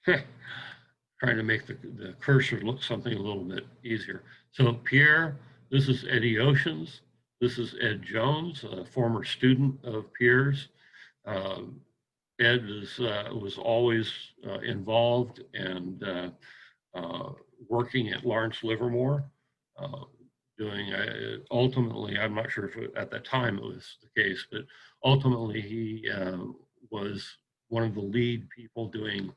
Trying to make the cursor look something a little bit easier. So Pierre, this is Eddie Oceans. This is Ed Jones, a former student of Pierre's. Ed was always involved and working at Lawrence Livermore, doing, ultimately, I'm not sure if at that time it was the case, but ultimately he was one of the lead people doing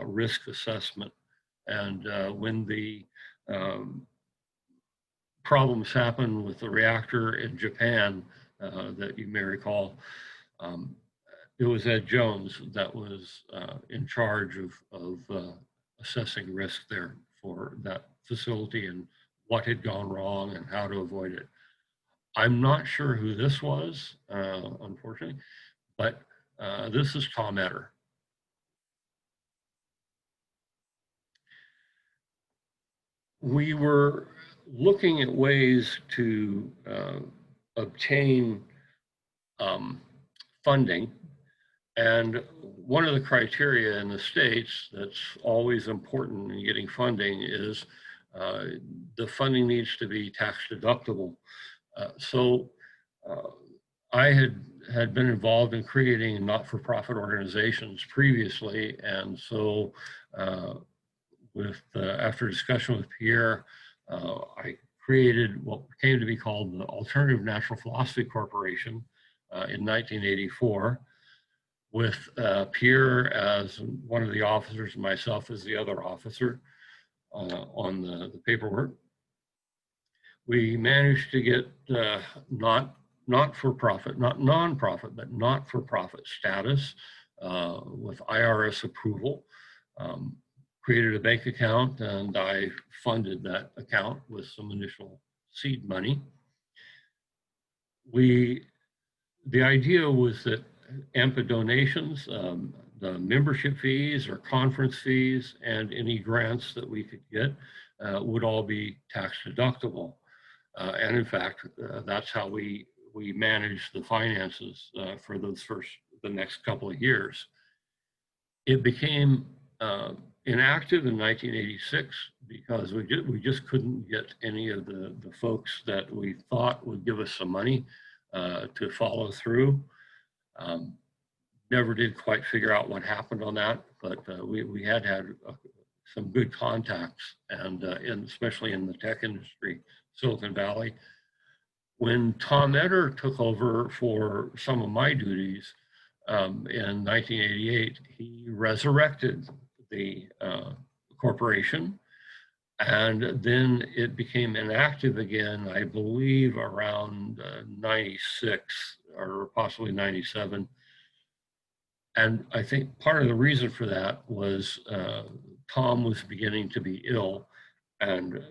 risk assessment. And when the problems happened with the reactor in Japan that you may recall, it was Ed Jones that was in charge of assessing risk there for that facility and what had gone wrong and how to avoid it. I'm not sure who this was, unfortunately, but this is Tom Etter. We were looking at ways to obtain funding, and one of the criteria in the States that's always important in getting funding is the funding needs to be tax deductible. So I had been involved in creating not-for-profit organizations previously, and so after discussion with Pierre, I created what came to be called the Alternative Natural Philosophy Corporation in 1984, with Pierre as one of the officers and myself as the other officer on the paperwork. We managed to get not-for-profit, not non-profit, but not-for-profit status with IRS approval. Created a bank account, and I funded that account with some initial seed money. The idea was that Anpa donations, the membership fees or conference fees and any grants that we could get would all be tax deductible. And in fact, that's how we managed the finances for the next couple of years. It became inactive in 1986 because we just couldn't get any of the folks that we thought would give us some money to follow through. Never did quite figure out what happened on that, but we had some good contacts, and especially in the tech industry, Silicon Valley. When Tom Etter took over for some of my duties in 1988, he resurrected the corporation, and then it became inactive again, I believe around 96 or possibly 97. And I think part of the reason for that was Tom was beginning to be ill, and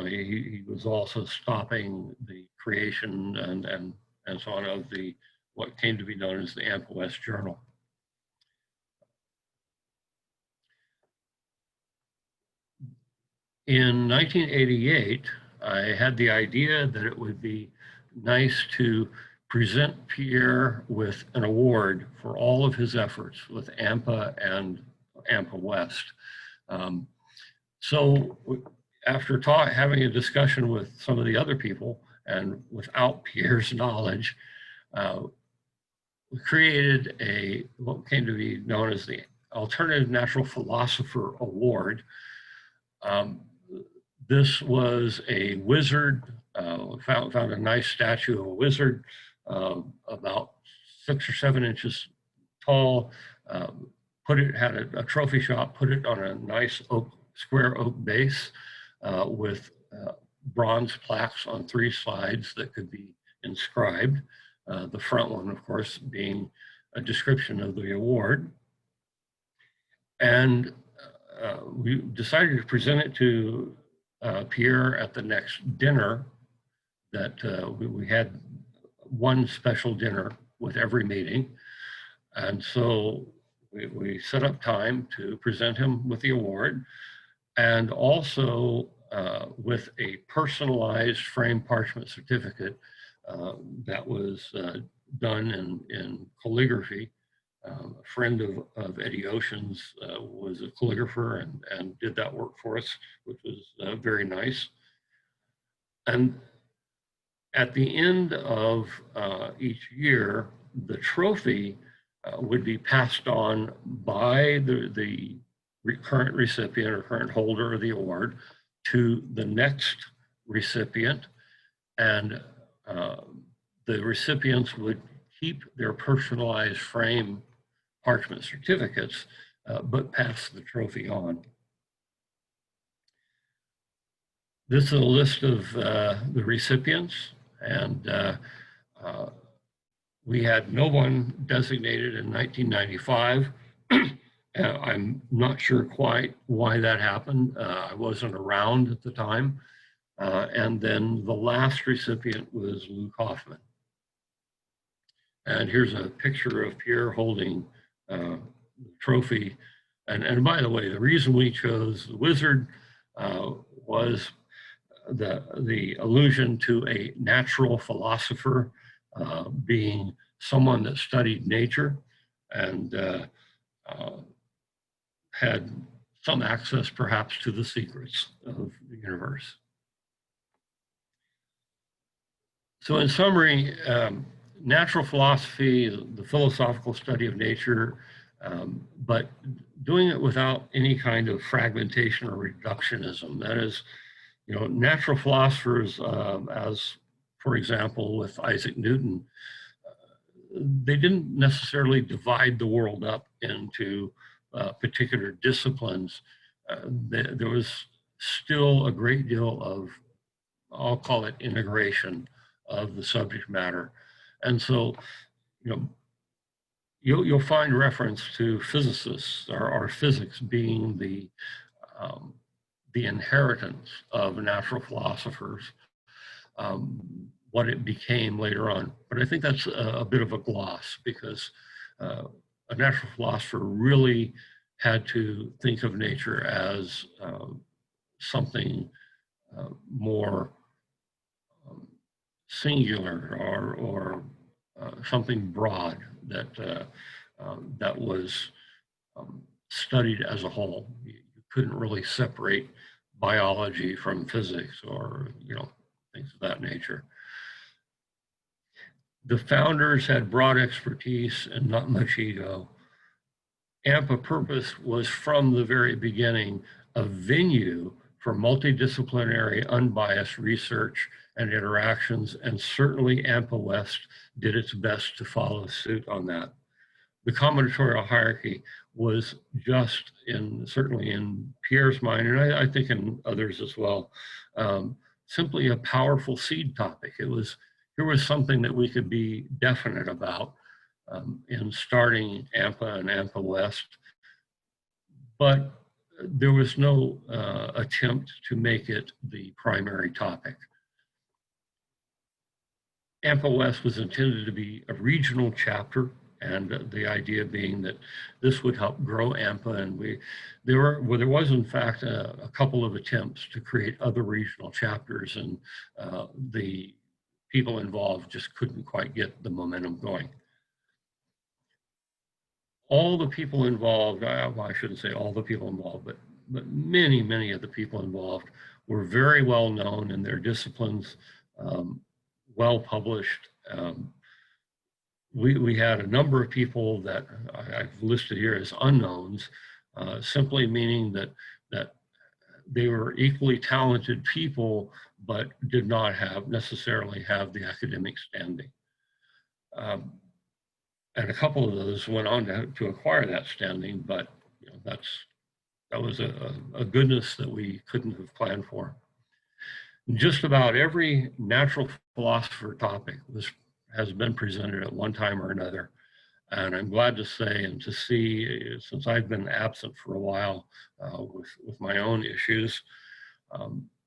he was also stopping the creation and so on of what came to be known as the Anpa West Journal. In 1988, I had the idea that it would be nice to present Pierre with an award for all of his efforts with AMPA and AMPA West. So after having a discussion with some of the other people and without Pierre's knowledge, we created what came to be known as the Alternative Natural Philosopher Award. This was a wizard, found a nice statue of a wizard, about 6 or 7 inches tall, had a trophy shop, put it on a nice square oak base with bronze plaques on 3 sides that could be inscribed. The front one, of course, being a description of the award. And we decided to present it to Pierre at the next dinner that we had one special dinner with every meeting. And so we set up time to present him with the award, and also with a personalized framed parchment certificate that was done in calligraphy. A friend of Eddie Ocean's was a calligrapher and did that work for us, which was very nice. And at the end of each year, the trophy would be passed on by the current recipient or current holder of the award to the next recipient, and the recipients would keep their personalized frame parchment certificates, but pass the trophy on. This is a list of the recipients, and we had no one designated in 1995. I'm not sure quite why that happened. I wasn't around at the time. And then the last recipient was Luke Hoffman. And here's a picture of Pierre holding the trophy. And by the way, the reason we chose the wizard was the allusion to a natural philosopher, being someone that studied nature and had some access perhaps to the secrets of the universe. So in summary, natural philosophy, the philosophical study of nature, but doing it without any kind of fragmentation or reductionism. That is, natural philosophers, as for example, with Isaac Newton, they didn't necessarily divide the world up into particular disciplines. There was still a great deal of, I'll call it integration of the subject matter. And so, you'll find reference to physicists or physics being the inheritance of natural philosophers, what it became later on. But I think that's a bit of a gloss, because a natural philosopher really had to think of nature as something more singular or something broad that was studied as a whole. You couldn't really separate biology from physics or things of that nature. The founders had broad expertise and not much ego. Anpa purpose was from the very beginning a venue for multidisciplinary, unbiased research and interactions, and certainly Anpa West did its best to follow suit on that. The combinatorial hierarchy was just certainly in Pierre's mind, and I think in others as well, simply a powerful seed topic. Here was something that we could be definite about in starting Anpa and Anpa West, but there was no attempt to make it the primary topic. Anpa West was intended to be a regional chapter, and the idea being that this would help grow Anpa, and there was in fact a couple of attempts to create other regional chapters, and the people involved just couldn't quite get the momentum going. All the people involved, well, I shouldn't say all the people involved, but many of the people involved were very well known in their disciplines, well published. We had a number of people that I've listed here as unknowns, simply meaning that they were equally talented people, but did not necessarily have the academic standing. And a couple of those went on to acquire that standing, but that was a goodness that we couldn't have planned for. Just about every natural philosopher topic has been presented at one time or another. And I'm glad to say and to see, since I've been absent for a while with my own issues,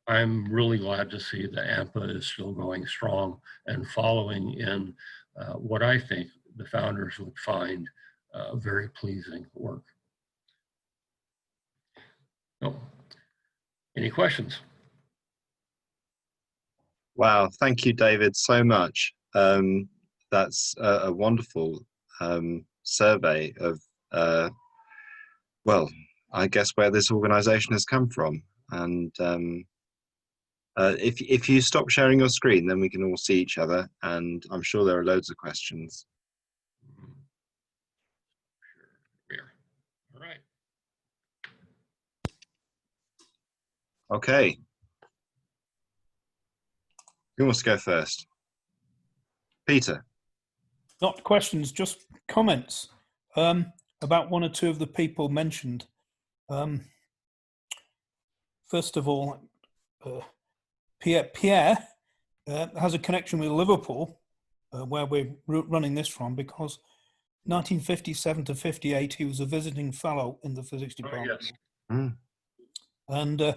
I'm really glad to see that Anpa is still going strong and following in what I think the founders would find very pleasing work. So, any questions? Wow, thank you, David, so much. That's a wonderful survey of, well, I guess where this organization has come from. And if you stop sharing your screen, then we can all see each other, and I'm sure there are loads of questions. All right. Okay. Who wants to go first? Peter. Not questions, just comments about one or two of the people mentioned. First of all, Pierre has a connection with Liverpool, where we're running this from, because 1957 to 58, he was a visiting fellow in the physics department. Yes. Mm. And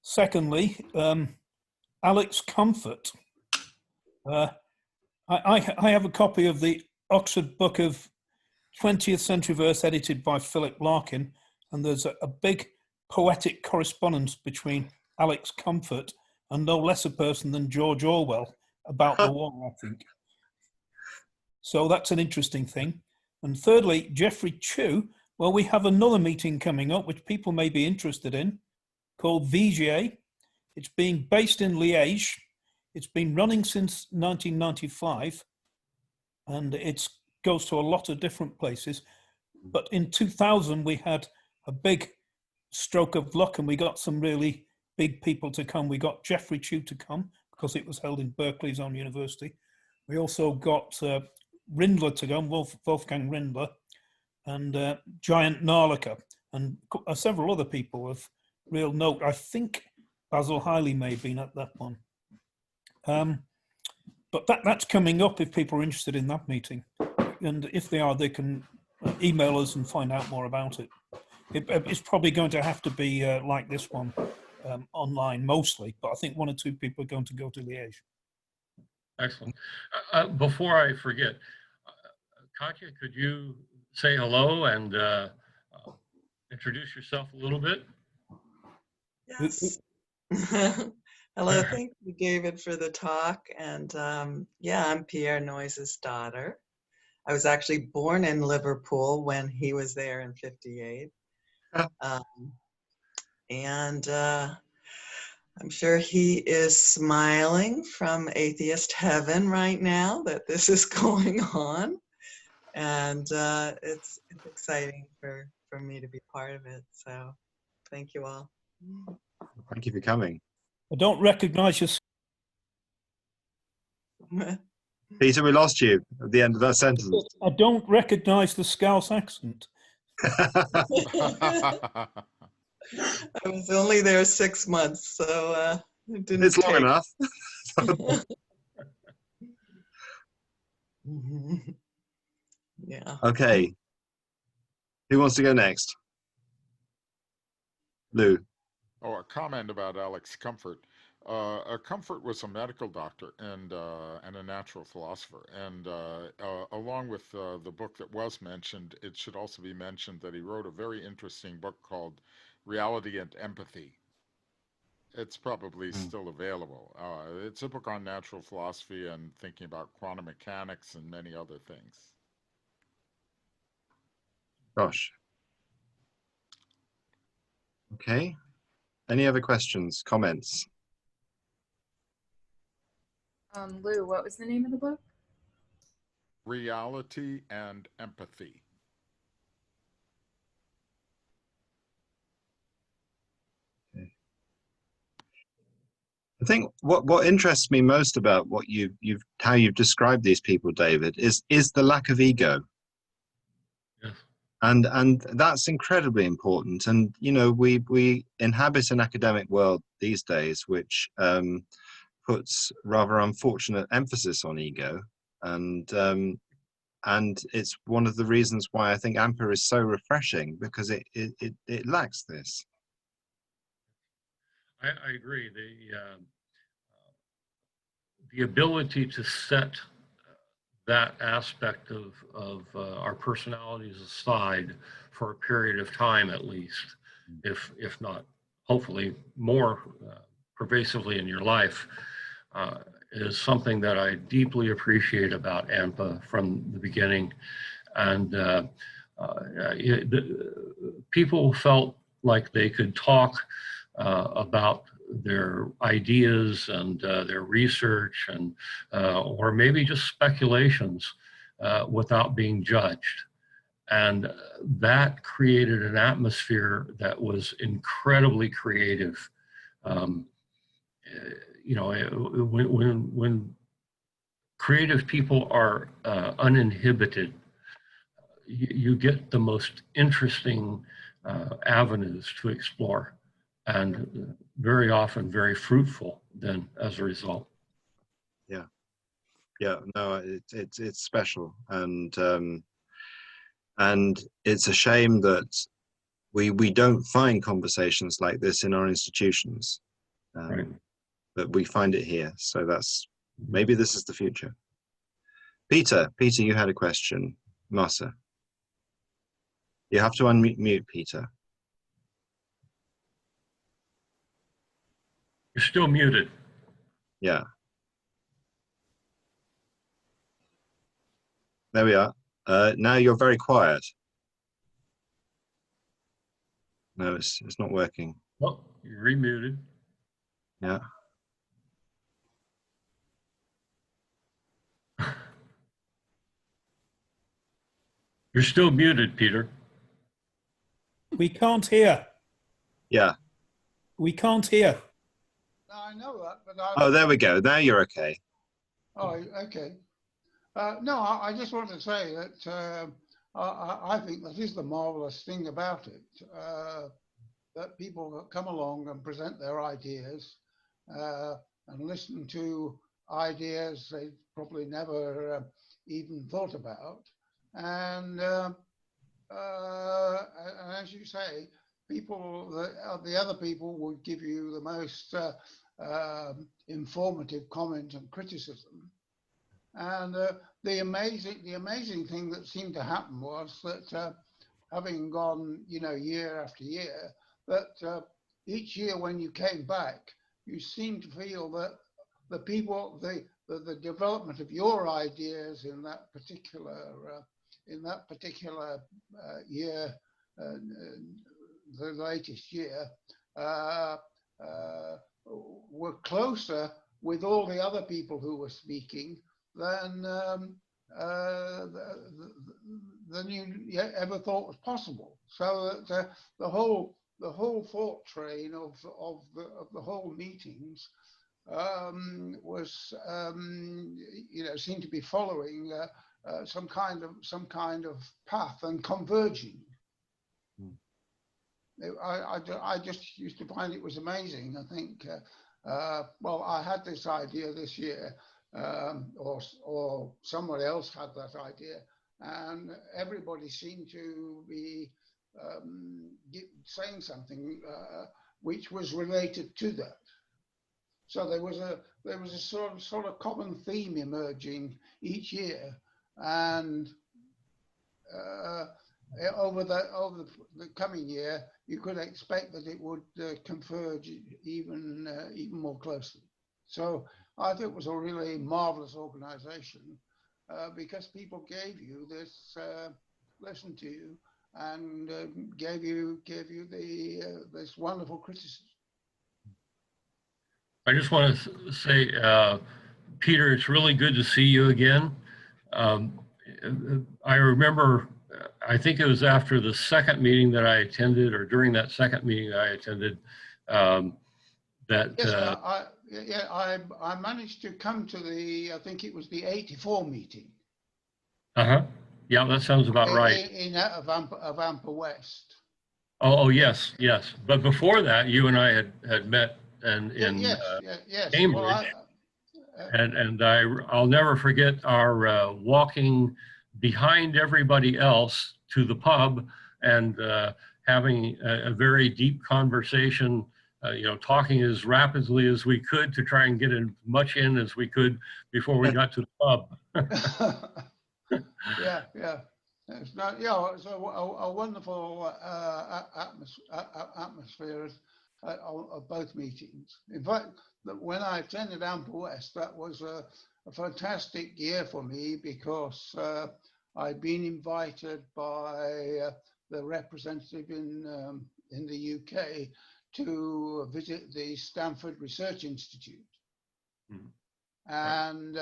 secondly, Alex Comfort. I have a copy of the Oxford Book of 20th Century Verse edited by Philip Larkin, and there's a big poetic correspondence between Alex Comfort and no less a person than George Orwell about the war, I think. So that's an interesting thing. And thirdly, Geoffrey Chew. Well, we have another meeting coming up, which people may be interested in, called VGA. It's being based in Liège. It's been running since 1995, and it goes to a lot of different places. But in 2000, we had a big stroke of luck, and we got some really big people to come. We got Geoffrey Chew to come, because it was held in Berkeley's own university. We also got Rindler to come, Wolfgang Rindler, and Giant Narlica, and several other people of real note. I think Basil Hiley may have been at that one. But that's coming up if people are interested in that meeting. And if they are, they can email us and find out more about it. It's probably going to have to be like this one, online mostly, but I think one or two people are going to go to Liège. Excellent. Before I forget, Katya, could you say hello and introduce yourself a little bit? Yes. Hello, thank you, David, for the talk. And yeah, I'm Pierre Noyes' daughter. I was actually born in Liverpool when he was there in '58. Um, and I'm sure he is smiling from atheist heaven right now that this is going on. And it's exciting for me to be part of it. So thank you all. Thank you for coming. I don't recognise your. Peter, we lost you at the end of that sentence. I don't recognise the Scouse accent. I was only there 6 months, so it didn't It's long take. enough. Yeah. Okay. Who wants to go next? Lou. Oh, a comment about Alex Comfort. Comfort was a medical doctor and a natural philosopher. And along with the book that was mentioned, it should also be mentioned that he wrote a very interesting book called Reality and Empathy. It's probably still available. It's a book on natural philosophy and thinking about quantum mechanics and many other things. Gosh. Okay. Any other questions, comments? Lou, what was the name of the book? Reality and Empathy. I think what interests me most about what how you've described these people, David, is the lack of ego. Yes. And that's incredibly important. And you know, we inhabit an academic world these days which puts rather unfortunate emphasis on ego, and it's one of the reasons why I think Anpa is so refreshing, because it lacks this. I agree. The ability to set that aspect of our personalities aside for a period of time, at least, if not hopefully more pervasively in your life, is something that I deeply appreciate about Anpa from the beginning. And people felt like they could talk about their ideas and their research, and or maybe just speculations without being judged. And that created an atmosphere that was incredibly creative. You know, when creative people are uninhibited, you get the most interesting avenues to explore, and very often very fruitful then as a result. Yeah, no, it's special, and it's a shame that we don't find conversations like this in our institutions, Right. but we find it here. So maybe this is the future. Peter, you had a question. Masa, you have to unmute Peter. You're still muted. Yeah. There we are. Now you're very quiet. No, it's not working. Oh, you're remuted. Yeah. You're still muted, Peter. We can't hear. Yeah. We can't hear. No, I know that, but Oh, there we go. Now you're okay. Oh, okay. No, I just want to say that I think that is the marvelous thing about it, that people come along and present their ideas and listen to ideas they probably never even thought about. And as you say, the other people would give you the most informative comment and criticism. And the amazing thing that seemed to happen was that having gone, year after year, that each year when you came back, you seemed to feel that the people, the development of your ideas in that particular year, the latest year, were closer with all the other people who were speaking than than you ever thought was possible. So that the whole thought train of the whole meetings was seemed to be following some kind of path and converging. I just used to find it was amazing. I think, well, I had this idea this year, or somebody else had that idea, and everybody seemed to be saying something which was related to that. So there was a sort of common theme emerging each year, and over the coming year, you could expect that it would converge even more closely. So I think it was a really marvelous organization because people gave you this, listened to you, and gave you this wonderful criticism. I just want to say, Peter, it's really good to see you again. I remember, I think it was after the second meeting that I attended, or during that second meeting that I attended, that. Yes, I managed to come to I think it was the 84 meeting. Uh-huh. Yeah, that sounds about right. Of Anpa West. Oh, yes. But before that, you and I had met in Cambridge. Well, and I'll never forget our walking behind everybody else to the pub and having a very deep conversation, talking as rapidly as we could to try and get as much in as we could before we got to the pub. Yeah. It's not, it's a wonderful atmosphere of both meetings. In fact, when I attended Anpa West, that was a fantastic year for me because I'd been invited by the representative in the UK to visit the Stanford Research Institute. Mm-hmm. And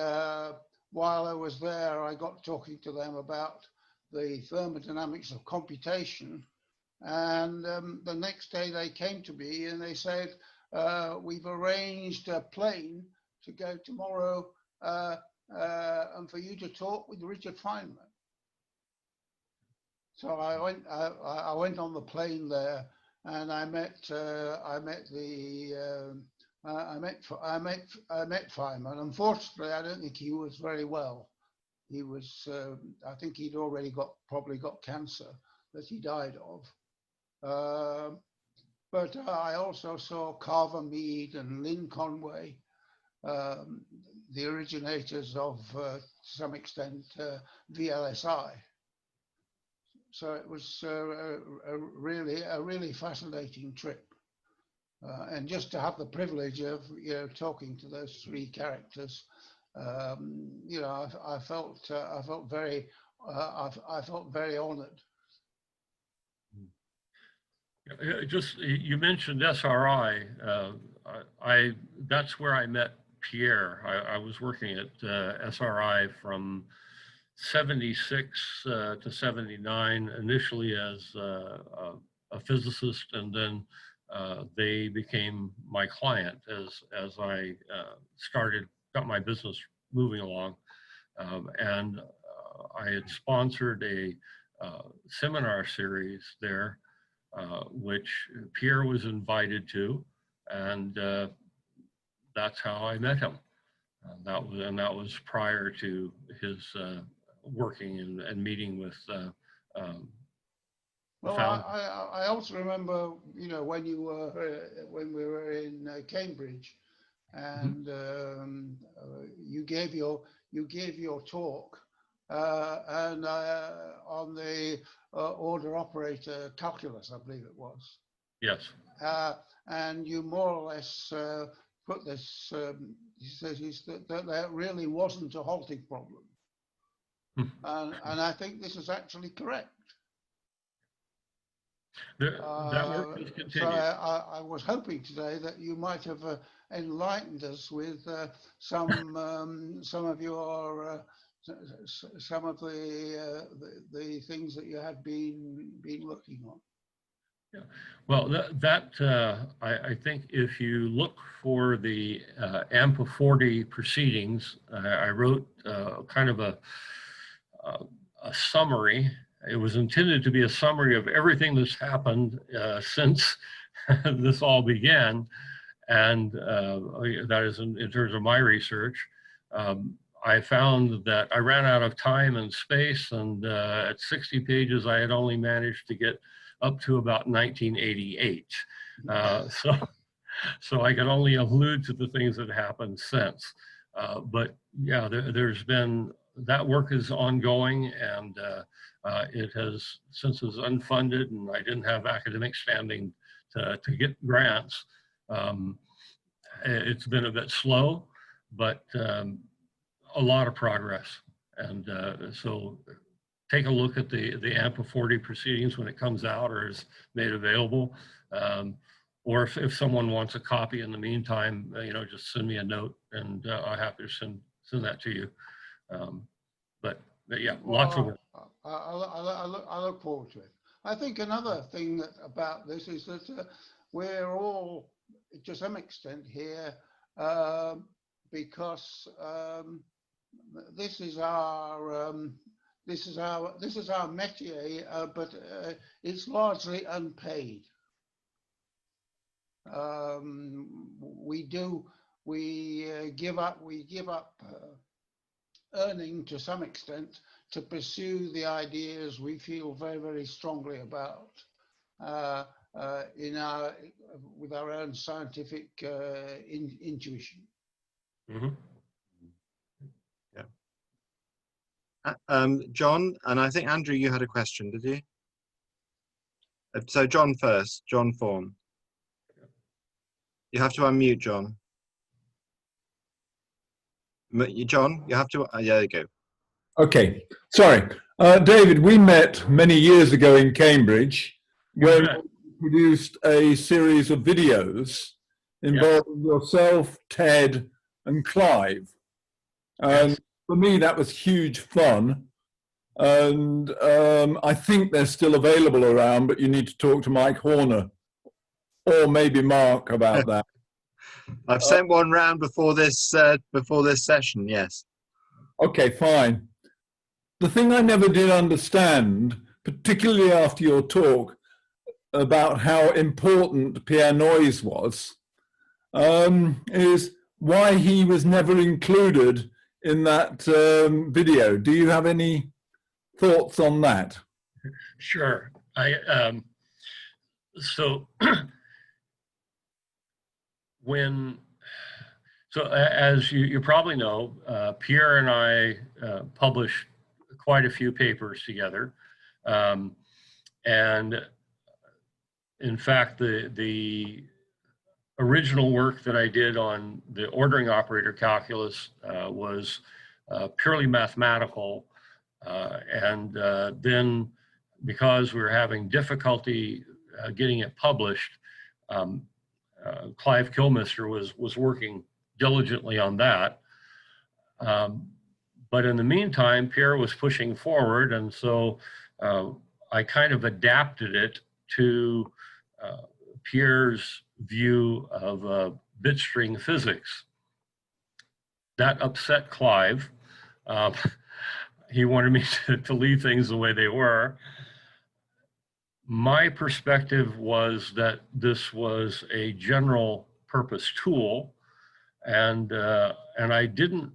while I was there, I got talking to them about the thermodynamics of computation. And the next day they came to me and they said, we've arranged a plane to go tomorrow and for you to talk with Richard Feynman. So I went on the plane there and I met Feynman. Unfortunately, I don't think he was very well. He was, I think he'd already probably got cancer that he died of. But I also saw Carver Mead and Lynn Conway, the originators of, to some extent, VLSI. So it was a really fascinating trip. And just to have the privilege of talking to those three characters, I felt very honored. Just, you mentioned SRI. That's where I met Pierre. I was working at SRI from 76 to 79, initially as a physicist, and then they became my client as I got my business moving along. And I had sponsored a seminar series there, which Pierre was invited to, and that's how I met him. That was prior to his working and meeting with. Well, I also remember, when we were in Cambridge, and you gave your you gave your talk and on the order operator calculus, I believe it was. Yes. And you more or less put this, he says that there really wasn't a halting problem. And I think this is actually correct. That work has So continued. I was hoping today that you might have enlightened us with some of your some of the things that you had been working on. Yeah. Well, I think if you look for the AMPA 40 proceedings, I wrote kind of a summary. It was intended to be a summary of everything that's happened since this all began. And that is in terms of my research. I found that I ran out of time and space, and at 60 pages, I had only managed to get up to about 1988. So I can only allude to the things that happened since. But yeah, there's been, that work is ongoing, and it has, since it was unfunded and I didn't have academic standing to get grants, it's been a bit slow, but a lot of progress. And so take a look at the AMPA 40 proceedings when it comes out or is made available. Or if someone wants a copy in the meantime, just send me a note, and I'm happy to send that to you. But yeah, lots of work. I look forward to it. I think another thing about this is that we're all, to some extent here, because this is our métier, but it's largely unpaid. We give up earning to some extent to pursue the ideas we feel very, very strongly about with our own scientific intuition. Mm-hmm. Yeah. John, and I think Andrew, you had a question, did you? So John first, John Fawn. You have to unmute, John. John, you have to, there you go. Okay, sorry. David, we met many years ago in Cambridge when you produced a series of videos involving yourself, Ted, and Clive. And for me, that was huge fun. And I think they're still available around, but you need to talk to Mike Horner or maybe Mark about that. I've sent one round before this session, yes. Okay, fine. The thing I never did understand, particularly after your talk about how important Pierre Noyes was, is why he was never included in that video. Do you have any thoughts on that? Sure. As you probably know, Pierre and I published quite a few papers together. And in fact, the original work that I did on the ordering operator calculus was purely mathematical. And then because we were having difficulty getting it published, Clive Kilmister was working diligently on that. But in the meantime, Pierre was pushing forward, and so I kind of adapted it to Pierre's view of bit string physics. That upset Clive. He wanted me to leave things the way they were. My perspective was that this was a general purpose tool, and I didn't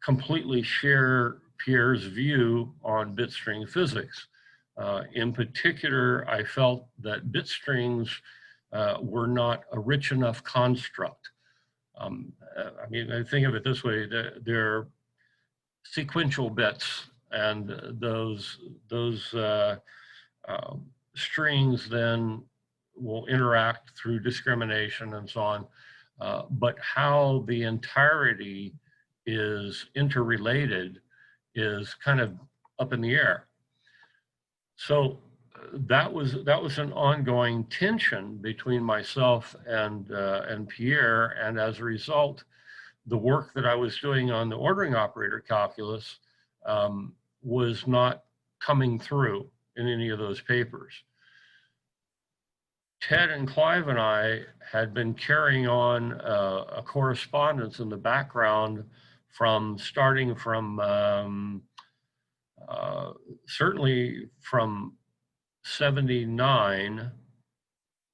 completely share Pierre's view on bit string physics. In particular, I felt that bit strings were not a rich enough construct. I mean, I think of it this way, sequential bits, and those strings then will interact through discrimination and so on. But how the entirety is interrelated is kind of up in the air. So that was an ongoing tension between myself and Pierre, and as a result, the work that I was doing on the ordering operator calculus was not coming through in any of those papers. Ted and Clive and I had been carrying on a correspondence in the background starting from certainly from 79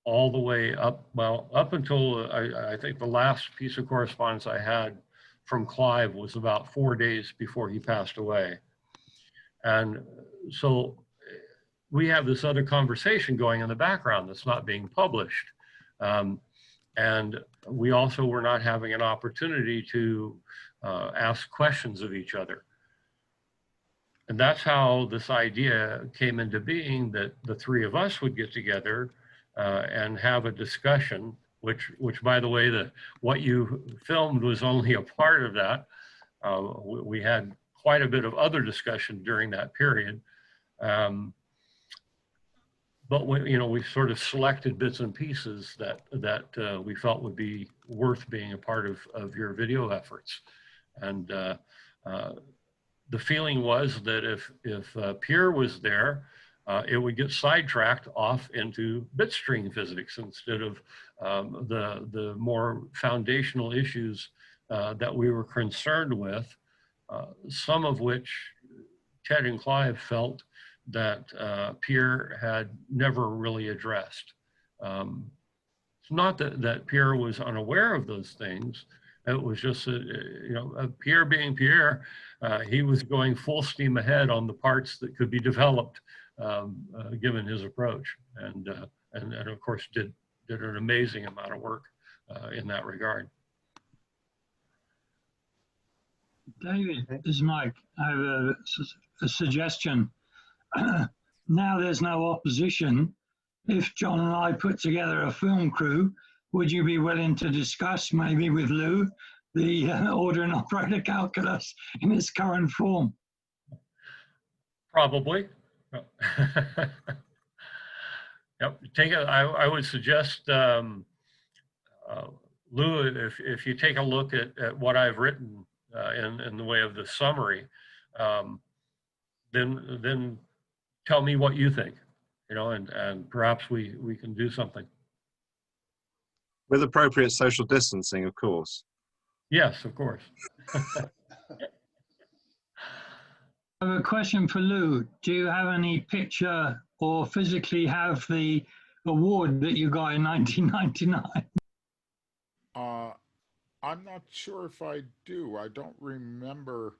all the way up, well, up until I think the last piece of correspondence I had from Clive was about 4 days before he passed away. And so we have this other conversation going in the background that's not being published. And we also were not having an opportunity to ask questions of each other. And that's how this idea came into being, that the three of us would get together and have a discussion, which by the way, what you filmed was only a part of that. We had quite a bit of other discussion during that period. But we sort of selected bits and pieces that we felt would be worth being a part of your video efforts. And the feeling was that if Pierre was there, it would get sidetracked off into bitstring physics instead of the more foundational issues that we were concerned with, some of which Ted and Clive felt that Pierre had never really addressed. It's not that Pierre was unaware of those things. It was just that, Pierre being Pierre, he was going full steam ahead on the parts that could be developed given his approach, and of course did an amazing amount of work in that regard. David, this is Mike. I have a suggestion. Now there's no opposition. If John and I put together a film crew, would you be willing to discuss, maybe with Lou, the order and operator calculus in its current form? Probably. Yep. I would suggest, Lou, if you take a look at what I've written in the way of the summary, then tell me what you think, and perhaps we can do something. With appropriate social distancing, of course. Yes, of course. I have a question for Lou. Do you have any picture or physically have the award that you got in 1999? I'm not sure if I do. I don't remember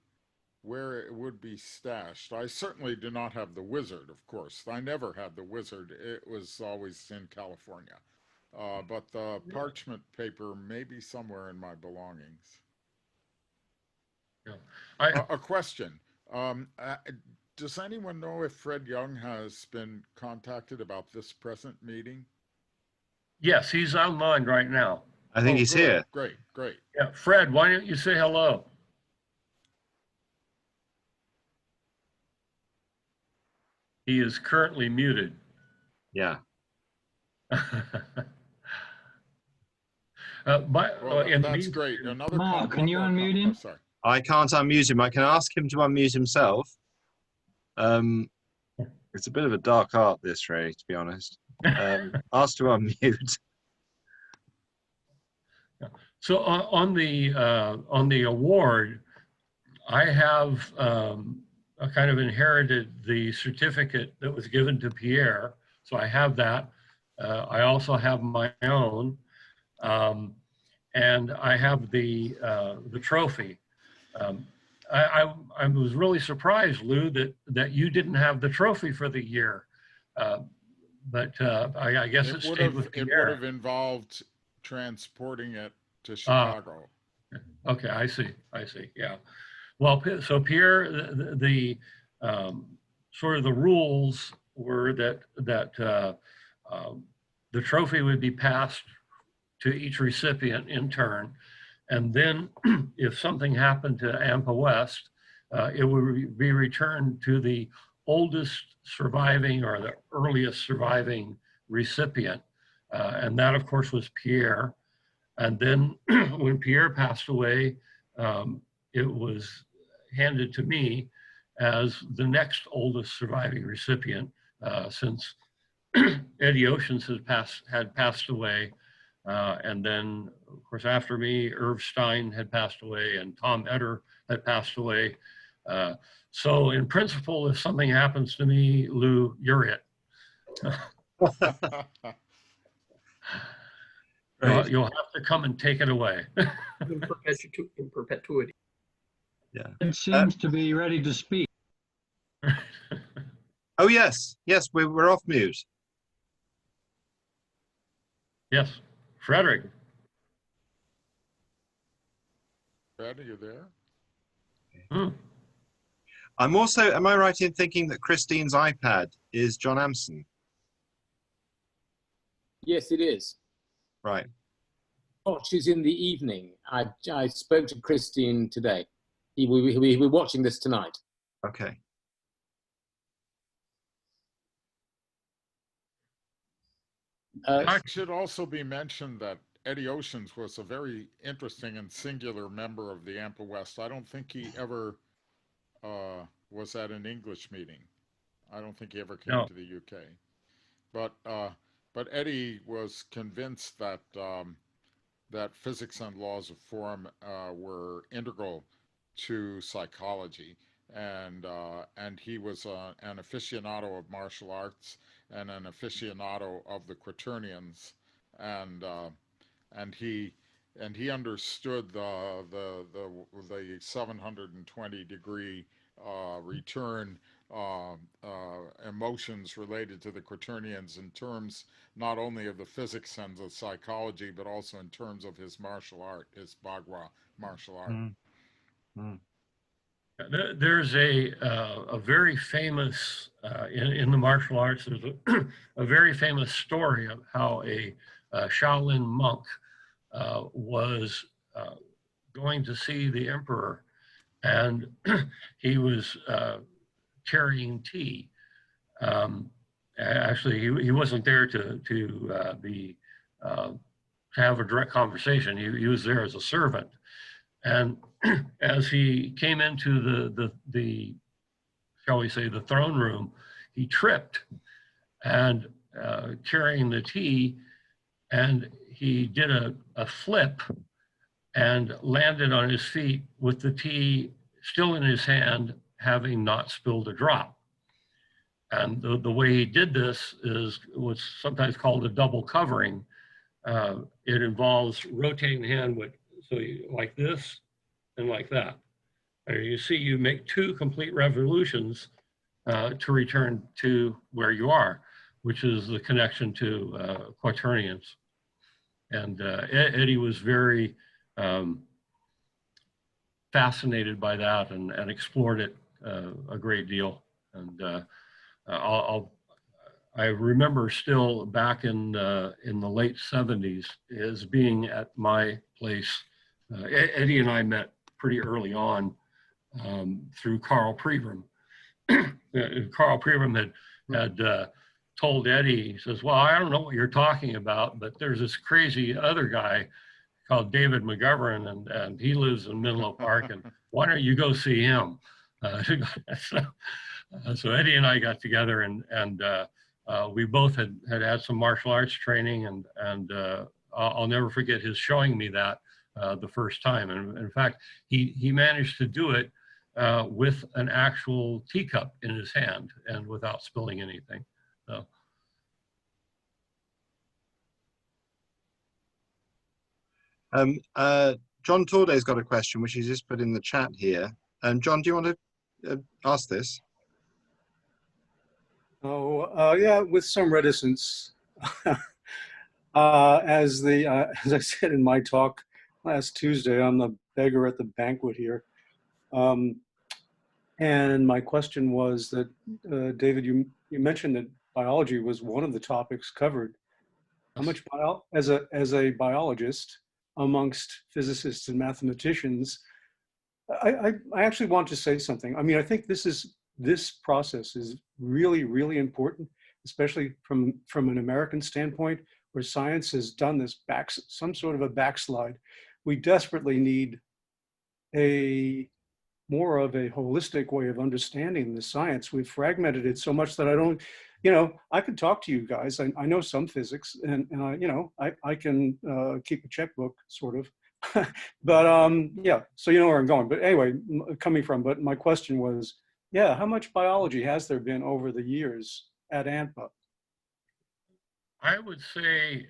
where it would be stashed. I certainly do not have the wizard, of course. I never had the wizard. It was always in California. But the parchment paper may be somewhere in my belongings. Yeah. A question. Does anyone know if Fred Young has been contacted about this present meeting? Yes, he's online right now. I think he's good. here. Great, great. Yeah, Fred, why don't you say hello? He is currently muted. Yeah. That's great. Another Mark, can you unmute him? Sorry. I can't unmute him. I can ask him to unmute himself. It's a bit of a dark art, this, Ray, to be honest. Ask to unmute. So on the award, I have I kind of inherited the certificate that was given to Pierre, so I have that. I also have my own, and I have the trophy. I was really surprised, Lou, that you didn't have the trophy for the year, but I guess it stayed with Pierre. It would have involved transporting it to Chicago. Okay, I see. Yeah. Well, so Pierre, sort of the rules were that the trophy would be passed to each recipient in turn, and then if something happened to Ampa West, it would be returned to the oldest surviving or the earliest surviving recipient, and that of course was Pierre. And then when Pierre passed away, it was handed to me as the next oldest surviving recipient, since Eddie Oceans had passed away. And then, of course, after me, Irv Stein had passed away and Tom Etter had passed away. So in principle, if something happens to me, Lou, you're it. You'll have to come and take it away. In perpetuity. Yeah. It seems to be ready to speak. Oh, yes. Yes, we're off mute. Yes. Frederick. Fred, are you there? Hmm. I'm also, am I right in thinking that Christine's iPad is John Amson? Yes, it is. Right. Watches in the evening. I spoke to Christine today. He'll be watching this tonight. Okay. It should also be mentioned that Eddie Oceans was a very interesting and singular member of the Ampa West. I don't think he ever was at an English meeting. I don't think he ever came to the UK. But Eddie was convinced that that physics and laws of form were integral to psychology, and he was an aficionado of martial arts and an aficionado of the Quaternions, and he understood the 720-degree return emotions related to the Quaternions in terms not only of the physics and the psychology, but also in terms of his martial art, his Bagua martial art. There's a very famous, in the martial arts, there's a very famous story of how a Shaolin monk was going to see the emperor, and he was carrying tea. Actually, he wasn't there to have a direct conversation. He was there as a servant. And as he came into the shall we say, the throne room, he tripped and carrying the tea, and he did a flip and landed on his feet with the tea still in his hand, having not spilled a drop. And the way he did this is what's sometimes called a double covering. It involves rotating the hand like this and like that. And you see, you make two complete revolutions to return to where you are, which is the connection to Quaternions. And Eddie was very fascinated by that and explored it a great deal. And I remember still back in the late 70s as being at my place. Eddie and I met pretty early on through Carl Prevram. Carl Prevram had told Eddie, he says, well, I don't know what you're talking about, but there's this crazy other guy called David McGovern, and he lives in Menlo Park, and why don't you go see him? So Eddie and I got together, and we both had some martial arts training, and I'll never forget his showing me that the first time. And in fact, he managed to do it with an actual teacup in his hand and without spilling anything. So. John Torday's got a question, which he's just put in the chat here. John, do you want to ask this? Oh, yeah, with some reticence. As I said in my talk last Tuesday, I'm the beggar at the banquet here. And my question was that, David, you mentioned that biology was one of the topics covered. How much as a biologist amongst physicists and mathematicians, I actually want to say something. I mean, I think this process is really, really important, especially from an American standpoint, where science has done some sort of a backslide. We desperately need more of a holistic way of understanding the science. We've fragmented it so much that I don't, I could talk to you guys. I know some physics, and I can keep a checkbook, sort of. But yeah, so you know where I'm going. But anyway, but my question was, yeah, how much biology has there been over the years at Anpa? I would say,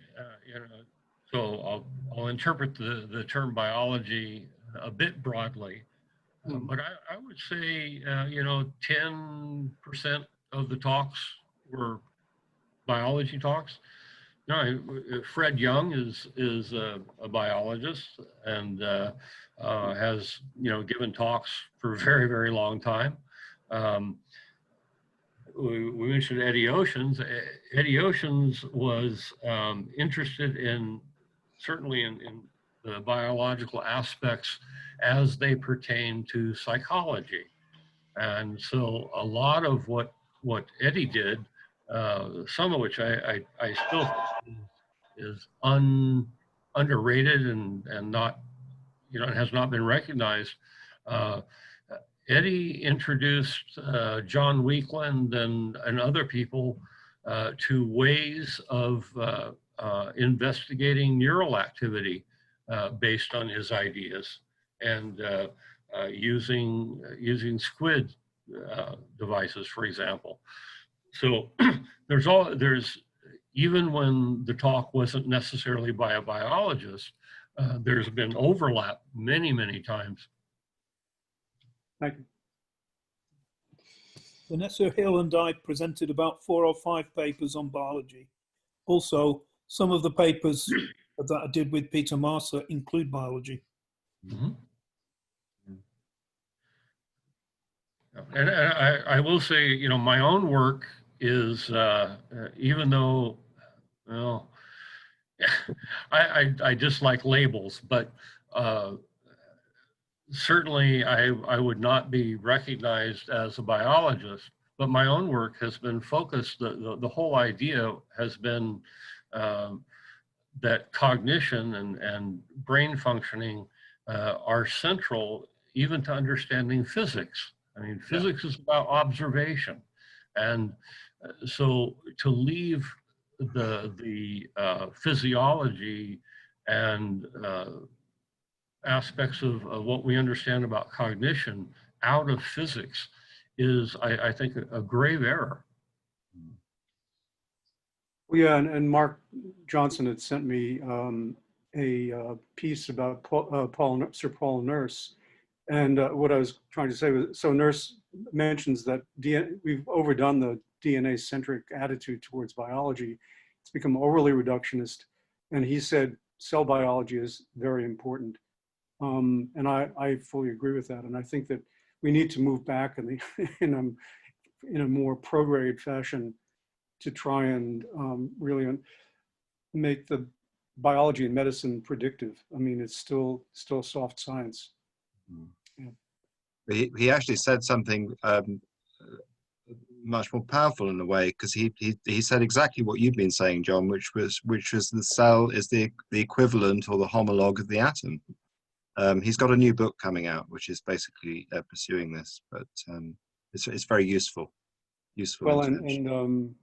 so I'll interpret the term biology a bit broadly, but I would say, 10% of the talks were biology talks. No, Fred Young is a biologist and has given talks for a very, very long time. We mentioned Eddie Oceans. Eddie Oceans was interested certainly in the biological aspects as they pertain to psychology. And so a lot of what Eddie did, some of which I still think is underrated and not, has not been recognized. Eddie introduced John Weakland and other people to ways of investigating neural activity based on his ideas, and using squid devices, for example. So there's even when the talk wasn't necessarily by a biologist, there's been overlap many, many times. Thank you. Vanessa Hill and I presented about 4 or 5 papers on biology. Also, some of the papers that I did with Peter Marsa include biology. Mm-hmm. And I will say, my own work is, even though, well, I dislike labels, but certainly I would not be recognized as a biologist, but my own work has been focused, the whole idea has been that cognition and brain functioning are central even to understanding physics. I mean, physics is about observation. And so to leave the physiology and aspects of what we understand about cognition out of physics is, I think, a grave error. Well, yeah, and Mark Johnson had sent me a piece about Sir Paul Nurse. And what I was trying to say was, so Nurse mentions that we've overdone the DNA-centric attitude towards biology. It's become overly reductionist. And he said cell biology is very important. And I fully agree with that. And I think that we need to move back in a more prograde fashion to try and really make the biology and medicine predictive. I mean, it's still soft science. Yeah. He actually said something much more powerful in a way, because he said exactly what you've been saying, John, which was the cell is the equivalent or the homologue of the atom. He's got a new book coming out, which is basically pursuing this, but it's very useful. Well, and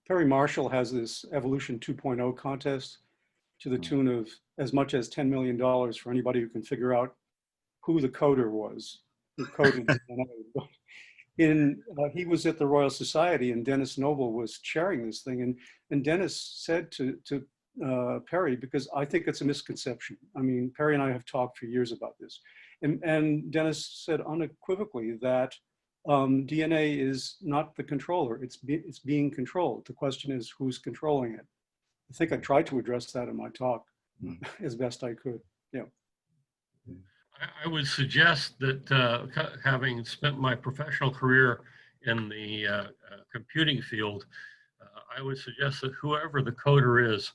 Perry Marshall has this Evolution 2.0 contest to the tune of as much as $10 million for anybody who can figure out who the coder was, who coded DNA. He was at the Royal Society, and Dennis Noble was chairing this thing, and Dennis said to Perry, because I think it's a misconception. I mean, Perry and I have talked for years about this, and Dennis said unequivocally that DNA is not the controller; it's being controlled. The question is who's controlling it. I think I tried to address that in my talk as best I could. Yeah. I would suggest that having spent my professional career in the computing field, I would suggest that whoever the coder is,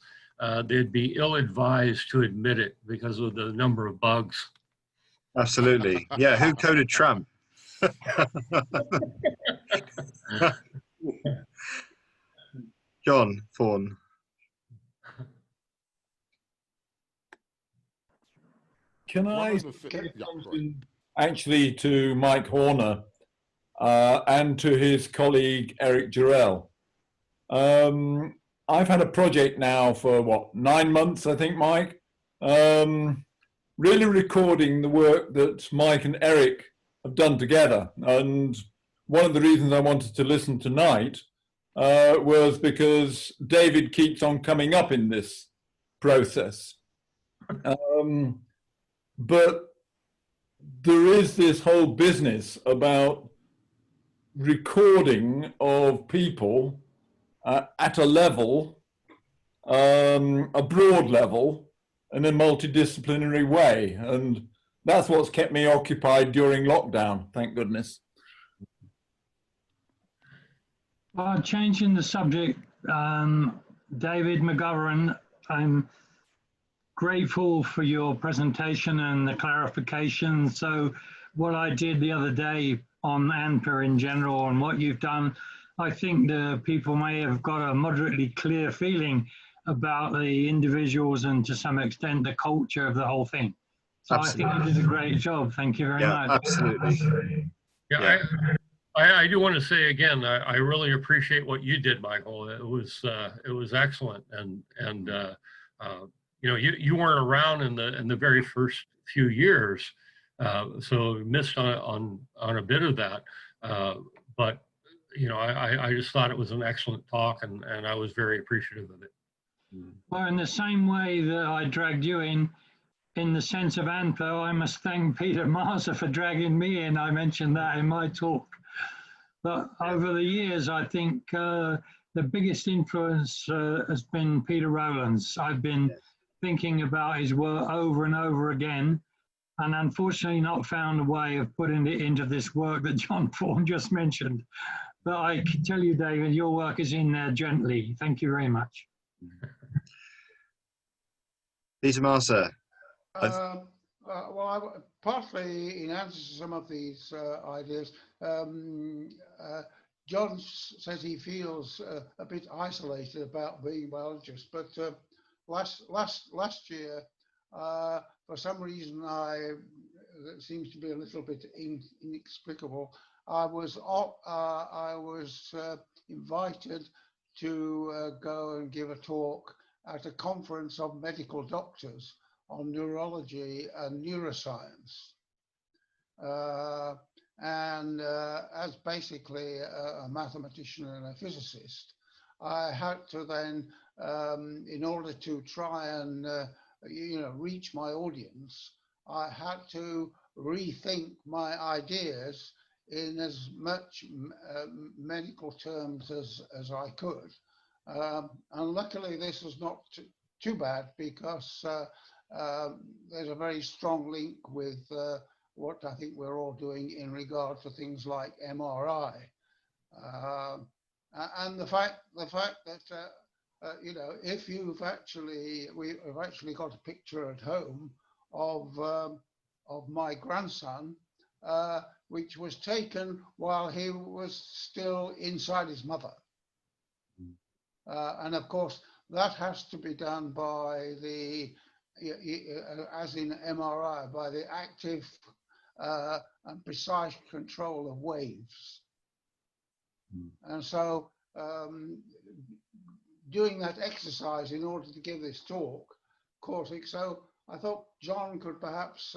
they'd be ill-advised to admit it because of the number of bugs. Absolutely. Yeah, who coded Trump? John Fawn. Can I One of the say yeah, go ahead. something actually to Mike Horner and to his colleague Eric Jarrell? I've had a project now for what, 9 months, I think, Mike, really recording the work that Mike and Eric have done together. And one of the reasons I wanted to listen tonight was because David keeps on coming up in this process. But there is this whole business about recording of people at a level, a broad level, in a multidisciplinary way. And that's what's kept me occupied during lockdown, thank goodness. Changing the subject, David McGovern, I'm grateful for your presentation and the clarification. So what I did the other day on Anpa in general and what you've done, I think the people may have got a moderately clear feeling about the individuals and to some extent the culture of the whole thing. So absolutely. I think you did a great job. Thank you very much. Absolutely. Yeah, I do want to say again, I really appreciate what you did, Michael. It was excellent, and you know, you weren't around in the very first few years, so missed on a bit of that. But you know, I just thought it was an excellent talk, and I was very appreciative of it. Well, in the same way that I dragged you in the sense of Anpa, I must thank Peter Marser for dragging me in. I mentioned that in my talk. But over the years, I think the biggest influence has been Peter Rowland's. I've been thinking about his work over and over again, and unfortunately not found a way of putting it into this work that John Fawn just mentioned. But I can tell you, David, your work is in there gently. Thank you very much. Peter Marser. Well, partly in answer to some of these ideas, John says he feels a bit isolated about being a biologist, but last year, for some reason, it seems to be a little bit inexplicable. I was invited to go and give a talk at a conference of medical doctors on neurology and neuroscience. As basically a mathematician and a physicist, I had to then, in order to try and reach my audience, I had to rethink my ideas in as much medical terms as I could. And luckily this was not too bad, because there's a very strong link with what I think we're all doing in regard to things like MRI, and the fact that if we've actually got a picture at home of my grandson, which was taken while he was still inside his mother, and of course that has to be done by the as in MRI, by the active and precise control of waves. And so doing that exercise in order to give this talk, so I thought John could perhaps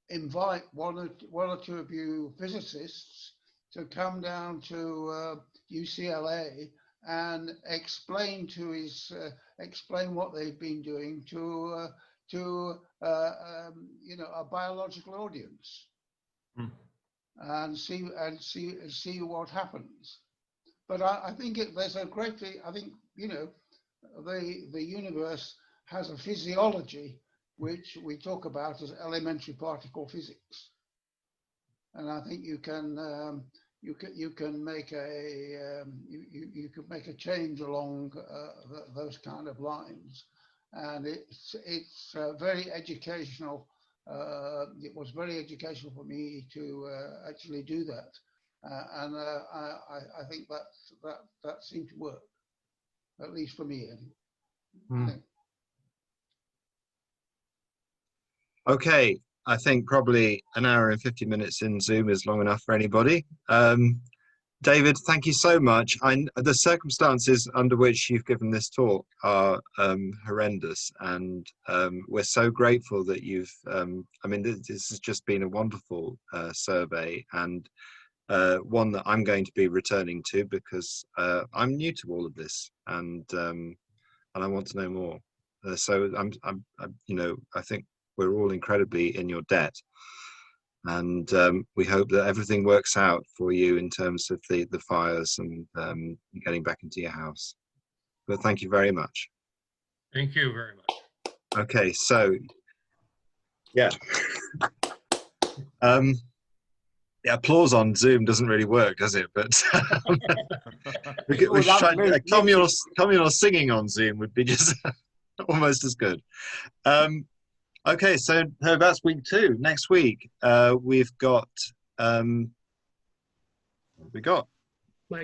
invite one or two of you physicists to come down to UCLA and explain what they've been doing to a biological audience, and see what happens. But I think there's a greatly, I think the universe has a physiology which we talk about as elementary particle physics. And I think you can make you could make a change along those kind of lines, and it's very educational. It was very educational for me to actually do that, and I think that seemed to work, at least for me. Okay, I think probably an hour and 50 minutes in Zoom is long enough for anybody. David, thank you so much. The circumstances under which you've given this talk are horrendous, and we're so grateful that you've, I mean, this has just been a wonderful survey, and one that I'm going to be returning to because I'm new to all of this, and I want to know more. So you know, I think we're all incredibly in your debt, and we hope that everything works out for you in terms of the fires and getting back into your house. But thank you very much. Thank you very much. Okay, so yeah. The applause on Zoom doesn't really work, does it? But we should try, communal singing on Zoom would be just almost as good. Okay, so that's week 2. Next week, we've got Mike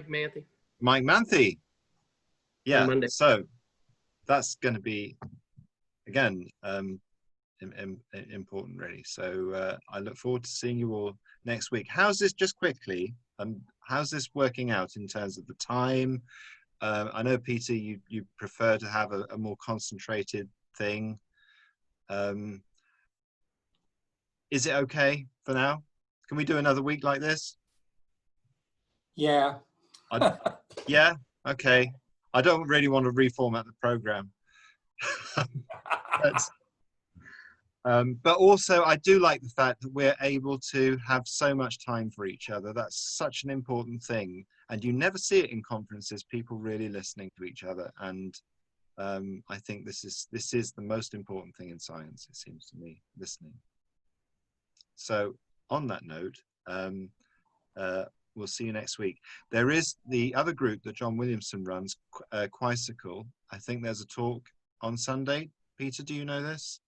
Manthe. Mike Manthe. Yeah, Monday. so that's going to be, again, important really. So I look forward to seeing you all next week. How's this, just quickly, how's this working out in terms of the time? I know, Peter, you prefer to have a more concentrated thing. Is it okay for now? Can we do another week like this? Yeah. Yeah, okay. I don't really want to reformat the program. But also I do like the fact that we're able to have so much time for each other. That's such an important thing, and you never see it in conferences, people really listening to each other. And I think this is the most important thing in science, it seems to me, listening. So on that note, we'll see you next week. There is the other group that John Williamson runs, Quisicle. I think there's a talk on Sunday. Peter, do you know this?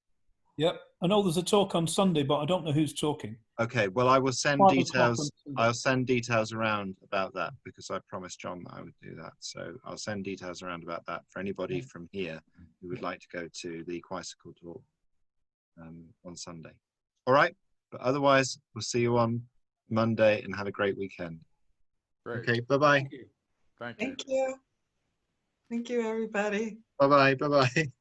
Yep, I know there's a talk on Sunday, but I don't know who's talking. Okay, well, I will send 5 o'clock details. on Sunday. I'll send details around about that because I promised John that I would do that. So I'll send details around about that for anybody from here who would like to go to the Quisicle talk on Sunday. All right, but otherwise, we'll see you on Monday and have a great weekend. Great. Okay, bye-bye. Thank you. Thank you. Thank you, everybody. Bye-bye, bye-bye.